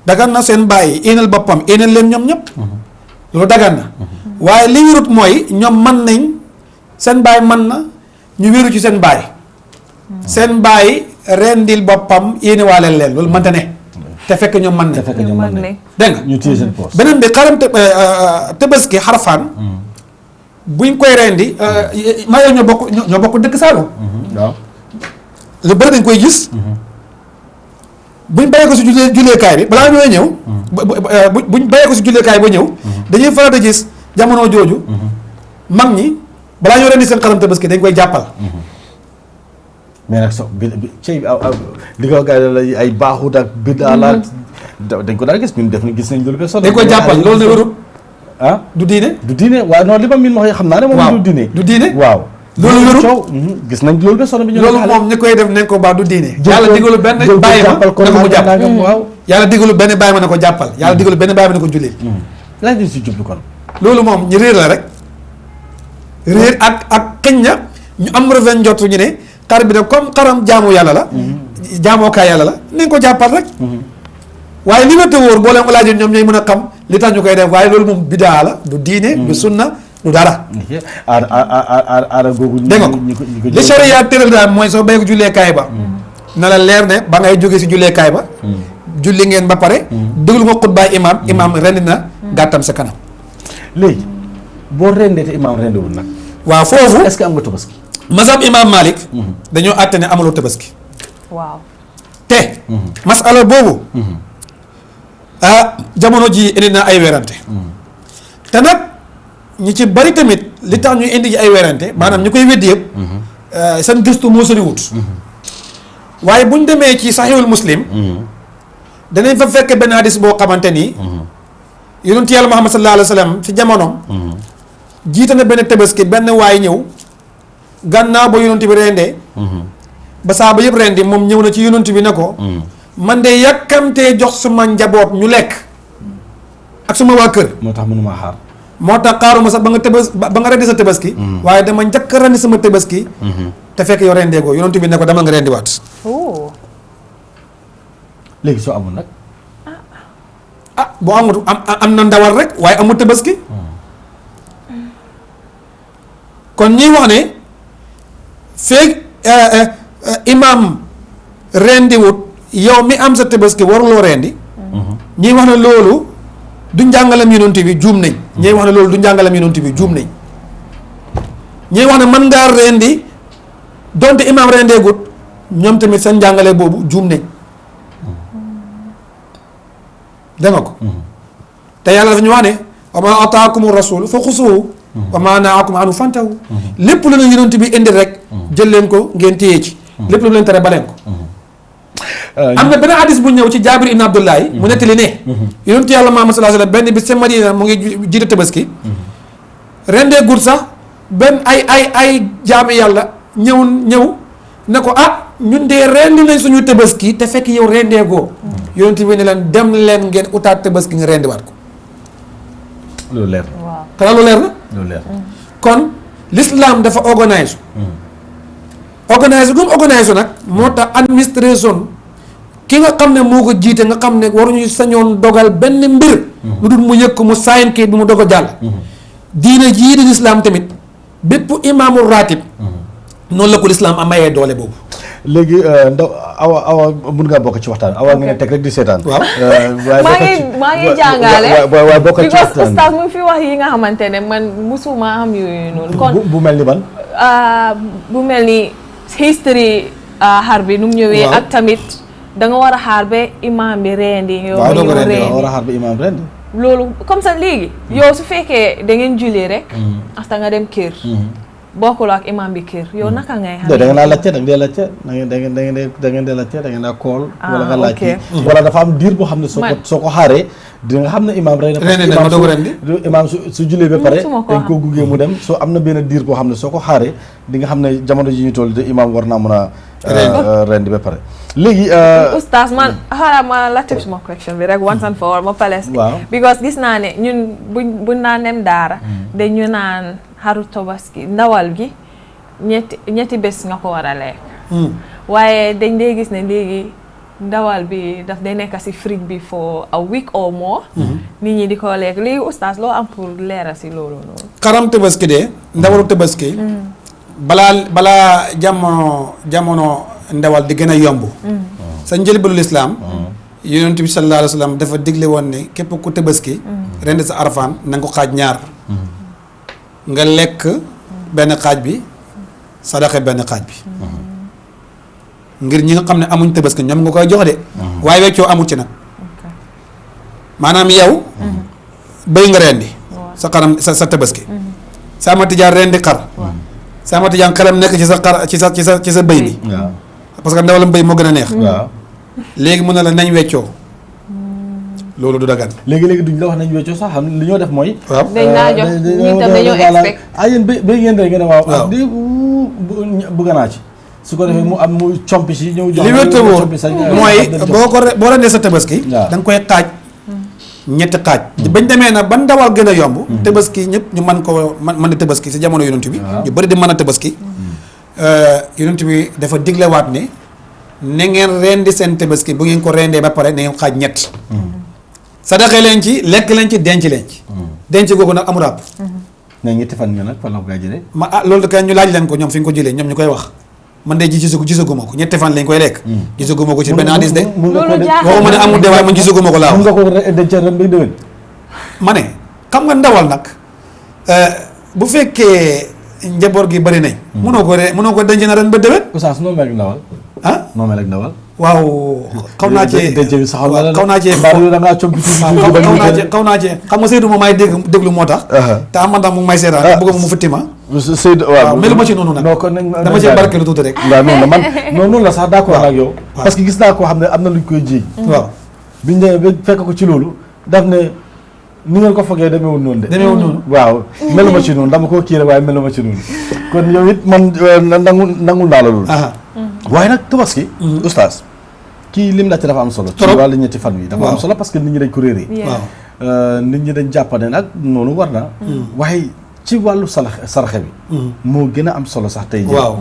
dagan na seen baay éenal boppam éenal leen ñoom ñëpp loolu dagan na waaye li wérut mooy ñoom mën nañ seen baay mën na ñu wéru ci seen baay seen baay rendil boppam yéene waaleel leen loolu mënta ne te fekk ñoom mën nañ dégg nga ñu téye seen poos beneen bi xaram tabaski xarafaan buñ koy rendi maa yow ñoo bokk dëkk Saalum waaw lu bëri dañ koy gis buñ bàyyee ko si julleekaay bi balaa ñooy ñëw buñ bàyyee ko si julleekaay ba ñëw dañuy faral di gis jamono jooju mag ñi balaa ñoo rendi seen xaram tabaski dañ koy jàppal mais nag cey li ko gars yi ay baaxut ak biddaa la dañ ko daal gis ñun def ni gis nañ loolu ba sonn dañ koy jàppal loolu ne warul du diine waaw non li ma miin wax xam naa ne moom du diine waaw loolu warul coow gis nañ loolu ba sonn bi ñu loolu moom ñi koy def nañ ko baax du diine yàlla digalu benn bàyyi ma ne ko mu jàpp waaw yàlla digalu benn bàyyi ma ne ko jàppal yàlla digalu benn bàyyi ma ne ko jullit laa di si jublu kon loolu moom ñu réer la rek réer ak xëñ na ñu am revenu njottu ñu ne xar bi de comme xaram jaamu yàlla la jaamookaay yàlla la nañ ko jàppal rek waaye li ma te wóor boo leen ko laajee ñoom ñooy mën a xam li tax ñu koy def waaye loolu moom bidaa la du diine du sunna du dara aada googu dégg nga ko li sharia tëral daal mooy soo bay ko julleekaay ba na la leer ne ba ngay jógee si julleekaay ba julli ngeen ba pare déglu nga xutbaay imaam rendi na gàttam sa kanam. léegi boo rendee te imaam rendiwul nag. waaw foofu est-ce que am nga tabaski. mazhab imaam Malik dañoo àtte ne amuloo tabaski. waaw. te masala boobu jamono ji indi na ay werante te nag ñi ci bari tamit li tax ñuy indi ji ay werante maanaam ñu koy weddi yëpp seen gëstu moo soriwut waaye bu ñu demee ci saxiihul muslim danañ fa fekk benn hadis boo xamante ni yonent yàlla Muhammad sallallahu alayhi wa sallam ci jamonoom jiite na benn tabaski benn waay ñëw gannaaw ba yonent bi rendee ba saaba yëpp rendi moom ñëw na ci yonent bi ne ko man de yàkkamtee jox suma njaboot ñu lekk ak suma waa kër moo tax mënuma xaar. moo tax xaaruma sax ba nga rendi sa tabaski waaye dama njëkk a rendi sama tabaski te fekk yow rendeegoo yonent bi ne ko demal nga rendiwaat. oh. léegi soo amul nag. boo amut am na ndawal rek waaye amul tabaski kon ñiy wax ne feeg imaam rendiwut yow mi am sa tabaski waruloo rendi ñiy wax ne loolu du njàngalam yonent bi juum nañ ñiy wax ne loolu du njàngalam yonent bi juum nañ ñiy wax ne mën ngaa rendi donte imaam rendeegut ñoom tamit seen njàngale boobu juum nañ dégg nga ko te yàlla dafa ñu wax ne wa maa ataakumu rasul fa xusuhu wa maa nahaakum anhu fantahu lépp lu ne yonent bi indi rek jël leen ko ngeen téye ci lépp lu leen tere baleen ko am na benn hadis bu ñëw ci Jaabir ibn Abdullahi mu nettali ne yonent yàlla Muhammad sallallahu alayhi wa sallam benn bis ca Madina mu ngi jiite tabaski rendee gud sax benn ay jaami yàlla ñëw ne ko ñun de rendi nañ suñu tabaski te fekk yow rendee goo yonent bi ne leen dem leen ngeen utaat tabaski nga rendiwaat ko loolu leer na. waaw. xanaa lu leer na loolu leer na. kon l'islam dafa organise nag moo tax administration ki nga xam ne moo ko jiite nga xam ne waruñu sañoon dogal benn mbir lu dul mu yëg ko mu saayin kii bi mu doog a jàll diine jii di l'islam tamit bépp imaamul ratib noonu la ko l'islam amayee doole boobu. léegi ndaw awa mun ngaa bokk ci waxtaan awa ngeen teg rek di seetaan. waaw maa ngi jàngale. waaye bokk ci because waxtaan oustaz mu fi wax yi nga xamante ne man musuma am yooyu noonu. kon bu mel ni ban. bu mel ni history xar bi nu mu ñëwee. ak tamit da nga war a xaar ba imaam bi rendi. yow waaw doo ko rendi war a xaar ba imaam rendi. loolu comme ça léegi. yow su fekkee da ngeen julli rek. asta nga dem kër. bokkul ak imam bi kër yow naka ngay xam. da ngeen naa laajte da ngeen dee laajte da ngeen dee laajte da ngeen naa kool. wala nga laaj wala dafa am diir boo xam ne soo ko xaaree di nga xam ne imam rey na. imam su jullee ba pare dañ koo gungee mu dem soo am na benn diir boo xam ne soo ko xaaree di nga xam ne jamono ji ñu toll de imam war naa mën a rendi ba pare léegi oustaz man xaaral ma laajte suma question bi rek once and for all ma pales waaw because gis naa ne ñun buñ naan dem daara dañu naan xaru tabaski ndawal gi ñetti bés nga ko war a lekk waaye dañ dee gis ne léegi ndawal bi daf day nekk si fridge bi for a week or more nit ñi di ko lekk léegi oustaz loo am pour leeral si loolu noonu xaram tabaski de ndawalu tabaski balaa jamono ndawal di gën a yomb sa njëlbeelu lislaam yonent bi sallallahu alayhi wa sallam dafa digle woon ne képp ku tabaski rend sa arfaan na nga ko xaaj ñaar nga lekk benn xaaj bi sadaxe benn xaaj bi ngir ñi nga xam ne amuñ tabaski ñoom nga koy jox de waaye weccoo amul ci nag maanaam yow bëy nga rendi sa xaram sa tabaski Sama Tijaan rendi xar Sama Tijaan xelam nekk ci sa xar ci sa bëy bi parce que ndawalam bëy moo gën a neex léegi mun na la nañ weccoo loolu du dagan léegi duñ la wax nañ weccoo sax xam li ñoo def mooy waaw dañ laa jox ñi tam dañoo expect yéen ba ngeen rek ngeen waaw di bëgg naa ci su ko defee mu am mu compi si ñëw jox li wér wóor mooy boo rendee sa tabaski da nga koy xaaj ñetti xaaj bañ demee na ba ndawal gën a yomb tabaski ñëpp ñu mën a tabaski si jamono yonent bi ñu bëri di mën a tabaski yonent bi dafa diglewaat ne na ngeen rendi seen tabaski bu ngeen ko rendee ba pare na ngeen xaaj ñett sadaxe leen ci lekk leen ci denc leen ci denc googu nag amul àpp na ñetti fan nga nag fan la ko gaa jëlee loolu kay ñu laaj leen ko ñoom fi ñu ko jëlee ñoom ñu koy wax man de gisaguma ko ñetti fan lañ koy lekk. gisaguma ko ci benn hadis de. loolu jaaxal waxuma ne amul de waaye man gisaguma ko laa mun wax. nga ko denc ren ba déwén. ma ne xam nga ndawal nag bu fekkee njaboot gi bari nañ. mënoo ko denc na ren ba déwén. Oustaz noo mel ak ndawal. ah noo mel ak ndawal. waaw xaw naa cee denc bi saxal na la xaw naa cee da ngaa cog xaw naa cee xam nga Seydou moom may déglu moo tax. te am man tam mu ngi may seetaan bëgg mu futti ma. Seydou waaw melu ma ci noonu nag. dama cee barkeelu tuuti rek. waaw noonu la man noonu la sax d'accord ak yow. parce que gis naa koo xam ne am na luñ koy jiiñ. waaw biñ ne ba fekk ko ci loolu daf ne ni ngeen ko foogee demeewul noonu de. demeewul noonu. waaw melu ma ci noonu dama koo kii rek waaye melu ma ci noonu kon yow it man nangul naa la loolu. waaye nag tabaski. oustaz kii lim la ci dafa am solo. ci wàllu ñetti fan wi dafa am solo parce que nit ñi dañ ko réeree. waaw nit ñi dañ jàppane nag noonu war na. waaye ci wàllu saraxe bi. moo gën a am solo sax tey jii. waaw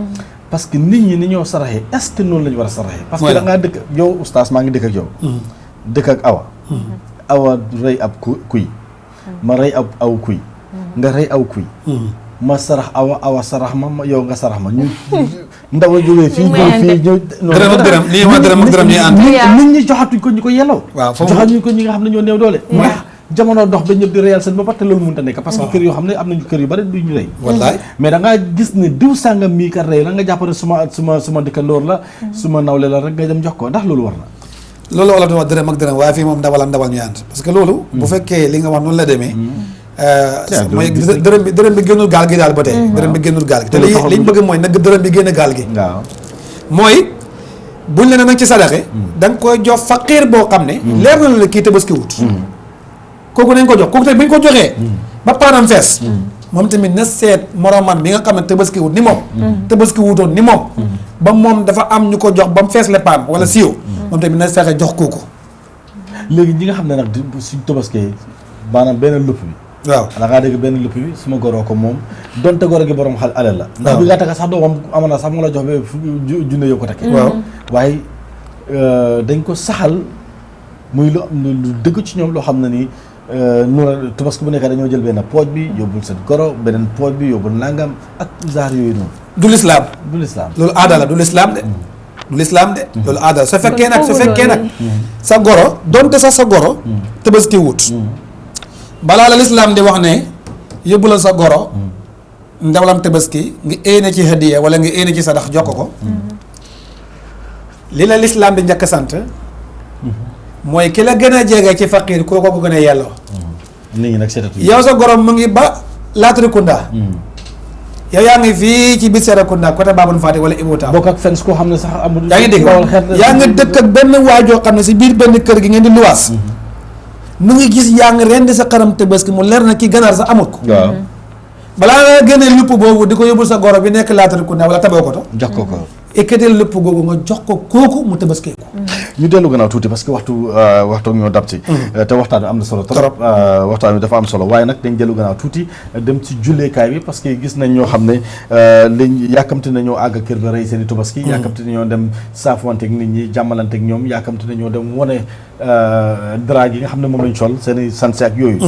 parce que nit ñi ni ñoo saraxee est-ce que noonu la ñu war a saraxee. parce que da ngaa dëkk yow oustaz maa ngi dëkk ak yow. dëkk ak awa. awa rey ab kuy. ma rey aw kuy. nga rey aw kuy. ma sarax awa sarax ma yow nga sarax ma ñu ndaw a jógee fii ñëw fii ñëw. dërëm ak dërëm lii ma dërëm ak dërëm ñuy ànd. nit ñi joxatuñ ko ñu ko yelloo. waaw foofu joxatuñ ko ñi nga xam ne ñoo néew doole. ndax jamono dox ba ñëpp di reyal seen bopp te loolu mënut a nekk. parce que kër yoo xam ne am nañu kër yu bari duñu rey. wallaay mais da ngaa gis ne diw sàngam mii kat rey la nga jàpp ne suma dëkkandoor la. suma nawle la rek nga dem jox ko ndax loolu war na. loolu wala wax dërëm ak dërëm waaye fii moom ndawal ñuy ànd parce que loolu. bu fekkee li nga wax noonu la demee. mooy dërëm bi génnul gaal gi daal ba tey. dërëm bi génnul gaal gi te liñ bëgg mooy nag dërëm bi génn gaal gi. waaw mooy buñ la ne nag ci sadaxe da nga koy jox faqiir boo xam ne. leer na la kii tabaski wut. kooku nañ ko jox kooku tamit bu ñu ko joxee. ba paanam fees. moom tamit na seet moromam bi nga xam ne tabaski wut ni moom. tabaski wutoon ni moom. ba moom dafa am ñu ko jox ba mu fees le paan wala siiw. moom tamit na fexe jox kooku. léegi ñi nga xam ne nag suñ tabaskee maanaam benn lupp bi. waaw da ngaa dégg benn lupp bi suma goroo ko moom donte goro gi borom xal alal la. ndax bi nga takk sax doomam amoon na sax mu la jox ba junne yow ko takkee. waaw waaye dañ ko saxal muy lu dëgg ci ñoom loo xam ne nii noonu tabaski bu nekk dañoo jël benn pooj bi yóbbul seen goro beneen pooj bi yóbbul nangam ak zaar yooyu noonu. du lislaam du lislaam loolu aada la du lislaam de. du lislaam de. loolu aada la su fekkee nag sa goro donte sax sa goro. tabaski wut. balaa la lislaam di wax ne yóbbulal sa goro. ndawalam tabaski nga éene ci hadiya wala nga éene ci sadax jox ko. li la lislaam di njëkk sant. mooy ki la gën a jege ci faqiir kooku ko gën a yelloo. nit ñi nag seetatu yow sa gorom mu ngi ba Latrikunda. yow yaa ngi fii ci biir Serekunda côté Babou Fatick wala Ibou Tam. bokk ak fens koo xam ne sax amul. yaa ngi dégg yaa ngi dëkk ak benn waajoo xam ne si biir benn kër gi ngeen di luwaas. mu ngi gis yaa ngi rendi sa xaram tabaski mu leer na ki ganaar sax amul ko. waaw balaa nga génnee lupp boobu di ko yóbbul sa goro bi nekk Latrikunda wala Tabakoto. jox ko ko. ekkateel lupp googu nga jox ko kooku mu tabaskee ko. ñu dellu gannaaw tuuti parce que waxtu ñoo dab ci. te waxtaan bi am na solo trop. waxtaan bi dafa am solo waaye nag dañ dellu gannaaw tuuti dem ci julleekaay bi parce que gis nañ ñoo xam ne liñ yàkkamti nañoo àgg kër ba rey seen i tabaski. yàkkamti nañoo dem saafuwanteeg nit ñi jàmmalanteeg ñoom yàkkamti nañoo dem wane drag yi nga xam ne moom lañ sol seen i sanse ak yooyu.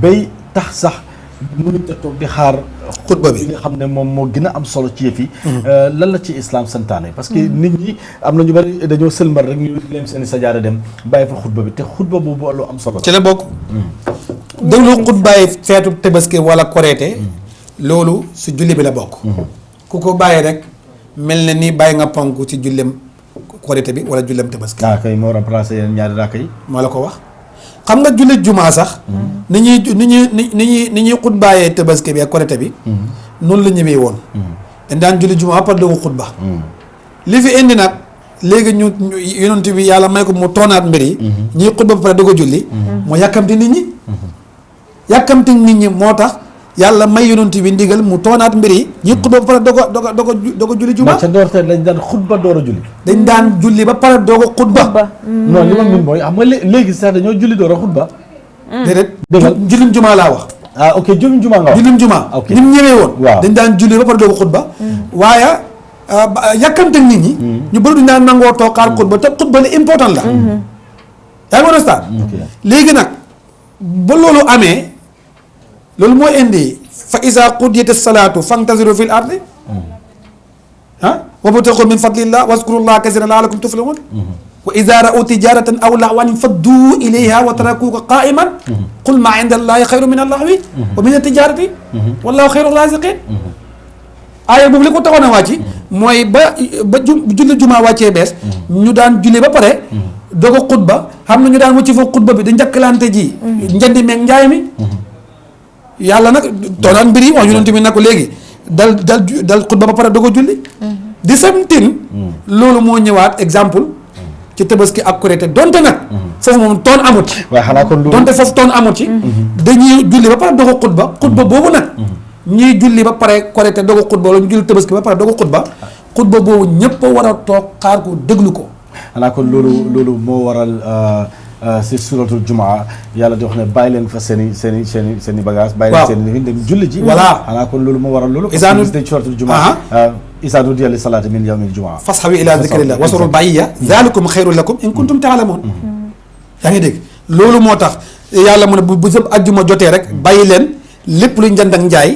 bay tax sax mënuñ a toog di xaar. xutba bi nga xam ne moom moo gën a am solo ci yëf yi. lan la ci islam santaane parce que nit ñi am na ñu bari dañoo sëlmal rek ñu leen seen i sajaada dem bàyyi fa xutba bi te xutba boobu lu am solo. ci la bokk. déglu xutbaay feetu tabaski wala koreete. loolu su julli bi la bokk. ku ko bàyyi rek mel na ni bàyyi nga ponk ci jullem koreete bi wala jullem tabaski. kay moo remplacé yeneen ñaari raaka yi. moo la ko wax. xam nga julli jumaa sax. ni ñuy xutbaayee tabaski bi ak korite bi. noonu la ñëwee woon. dañ daan julli jumaa par doogu xutba. li fi indi nag léegi ñu yonent bi yàlla may ko mu toonaat mbir yi. ñuy xutba ba pare doog a julli. moo yàkkamti nit ñi. yàkkamti nit ñi moo tax yàlla may yonent bi ndigal mu toonaat mbir yi. ñuy xutba ba pare doog a julli jumaa. ca doorte dañ daan xutba door a julli. dañ daan julli ba pare doog a xutba. non li ma min mooy xam nga léegi sax dañoo julli door a xutba. déedéet jullim jumaa laa wax. ok jullim jumaa nga wax. jullim jumaa. ok ni mu ñëwee woon. waaw dañ daan julli ba pare doog a xutba. waaye yàkkamte nit ñi. ñu bëri duñ daan nangoo toog xaar xutba te xutba li important la. yaa ngi understand. léegi nag ba loolu amee loolu moo indi fa isa qudiyat salaatu fantaziru fil ardi wabtaghu min fadlillah wazkurullaha kasiran la'allakum tuflihun wa idha ra'u tijaratan aw lahwan faddu ilayha wa tarakuka qa'iman qul ma 'inda allahi khayrun min allahwi wa min at-tijarati wallahu khayrur raziqin aaya boobu li ko taxoon a wàcc mooy ba julli jumaa wàccee bees ñu daan julli ba pare doog a xutba xam na ñu daan wëcci foofu xutba bi di njëkkalante ji njëndi meeg njaay mi yàlla nag toonaan mbir yi wax yonent bi nag ko léegi dal xutba ba pare doog a julli di samtin loolu moo ñëwaat exemple ci tabaski ak korite donte nag foofu moom toon amut ci waaye xanaa kon donte foofu toon amut ci dañuy julli ba pare doog a xutba boobu nag ñuy julli ba pare korite doog a xutba wala ñu julli tabaski ba pare doog a xutba boobu ñëpp a war a toog xaar ko déglu ko xanaa kon loolu moo waral si suratul jumaa yàlla di wax ne bàyyi leen fa seen i bagage bàyyi leen seen i dem julli ji voilà xanaa kon loolu moo waral loolu suratul jumaa isa nudiya li salaati min yawmil jumaa fashawi ila zikrillah wasarul bàyyiya zalikum xayrun lakum in kuntum taalamoon yaa ngi dégg loolu moo tax yàlla mu ne bu sëb ajjuma jotee rek bàyyi leen lépp luy njënd ak njaay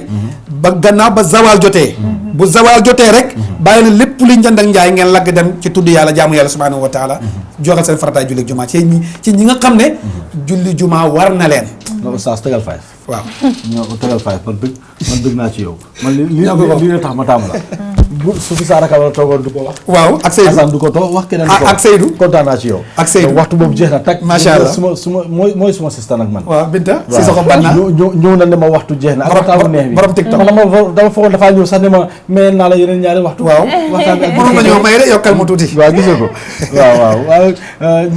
ba gannaaw ba zawal jotee bu zawal jotee rek bàyyi leen lépp luy njënd ak njaay ngeen lagg dem ci tudd yàlla jaamu yàlla subhanahu wa taala joxe seen farataay julli jumaa ci ñi nga xam ne julli jumaa war na leen non oustaz tegal 5 waaw ñoo tegal 5 man bëgg naa ci yow man li tax ma taamu la bu su fi Saara Kamara toogoon du ko wax waaw ak Seydou Assane du ko toog wax keneen du ko ak Seydou kontaan naa ci yow ak Seydou waxtu boobu jeex na tag macha allah suma mooy suma sista nag man waaw Binta si soxo banna ñëw na ne ma waxtu jeex na ak waxtaan bu neex bi borom TikTok dama foogoon dafaa ñëw sax ne ma mayeen naa la yeneen ñaari waxtu waaw waxtaan bi mënoon na ñëw may de yokkal ma tuuti waaw gisoo ko waaw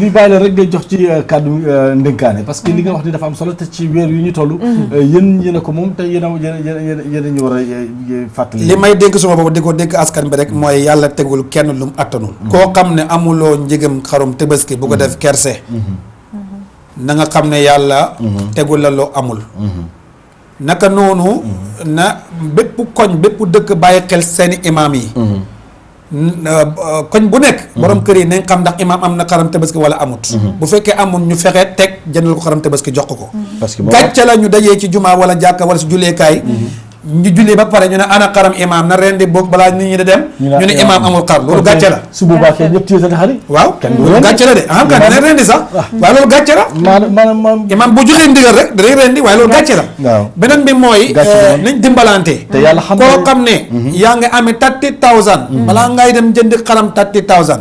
ñu bàyyi la rek nga jox ci kàddu ndénkaane parce que li nga wax ni dafa am solo te ci weer yu ñu toll yéen a ko moom te yéen a ñu war a fàttali li may dénk suma boobu di ko dénk askan bi rek mooy yàlla tegul kenn lu mu attanul koo xam ne amuloo njëgam xarum tabaski bu ko def kerse na nga xam ne yàlla tegul la loo amul naka noonu na bépp koñ bépp dëkk bàyyi xel seeni imaam yi koñ bu nekk borom kër yi nañ xam ndax imaam am na xaram tabaski wala amut bu fekkee amul ñu fexe teg jëndal ko xaram tabaski jox ko gàcce la ñu dajee ci jumaa wala jàkka wala si julleekaay ñu julli ba pare ñu ne ana xaram imaam na rendi boog balaa nit ñi di dem ñu ne imaam amul xar loolu gàcce la su boobaa kenn ñëpp téye seen xari waaw loolu gàcce la de kan dina rendi sax waaye loolu gàcce la maanaam imaam bu joxee ndigal rek danay rendi waaye loolu gàcce la beneen bi mooy nañ dimbalante te yàlla xam koo xam ne yaa ngi amee 30,000 balaa ngay dem jëndi xaram 30,000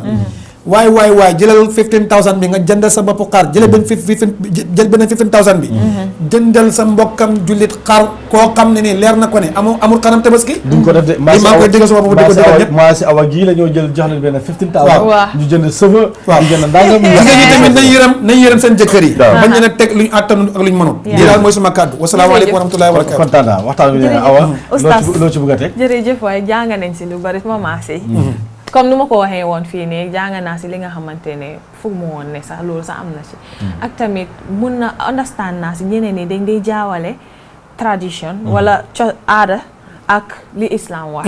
waay jëlal 15,000 bi nga jëndal sa bopp xar jël benn 15,000 bi jëndal sa mbokkam jullit xar koo xam ne nii leer na ko ne amul xaram tabaski duñ ko def de maa ngi koy digal sa bopp di ko digal ñëpp maa si awa gii la ñoo jël jox leen benn 15,000 ñu jënd sëfa ñu jënd ndàngam jigéen ñi tamit nañ yërëm seen jëkkër yi bañ leen a teg luñ àttanul ak luñ mënul lii daal mooy suma kàddu wasalaamaaleykum wa rahmatullahi wa barakatu kontaan naa waxtaan bi nee na awa loo ci bëgg a teg jërëjëf waaye jàng nañ si lu bari ma maase comme nu ma ko waxee woon fii nii jàng naa si li nga xamante ne foog mu woon ne sax loolu sax am na ci ak tamit mun na understand naa si ñeneen ñi dañ day jaawale tradition wala aada ak li islam wax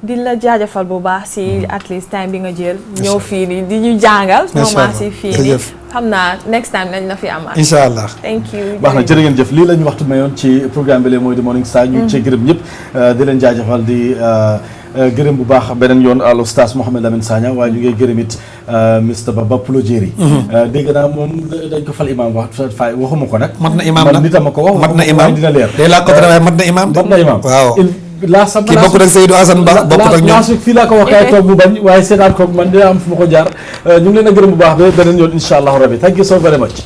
di la jaajëfal bu baax si at least time bi nga jël ñëw fii nii di ñu jàngal moment si fii nii xam naa next time nañ la fi amaat incha allah thank you baax na jërë ngeen jëf lii la ñu waxtu mayoon ci programme bi lee mooy di Morning Star ñu ci gërëm ñëpp di leen jaajëfal di gërëm bu baax beneen yoon al oustaz Mouhamed Lamine Sagna waaye ñu ngi gërëm it Mr Baba Pulo Jéeri dégg naa moom dañ ko fal imam waxuma ko nag mat na imam man nit a ma ko wax mat na imam dina leer day laa ko waaye mat na imam mat na imam waaw kii bokkut ak Seydou Assane Ba bokkut ak ñoom fii laa ko wax kaay toog mu bañ waaye seetaan koog man dina am fu ma ko jaar ñu ngi leen a gërëm bu baax ba beneen yoon insha allahu rabbi thank you so very much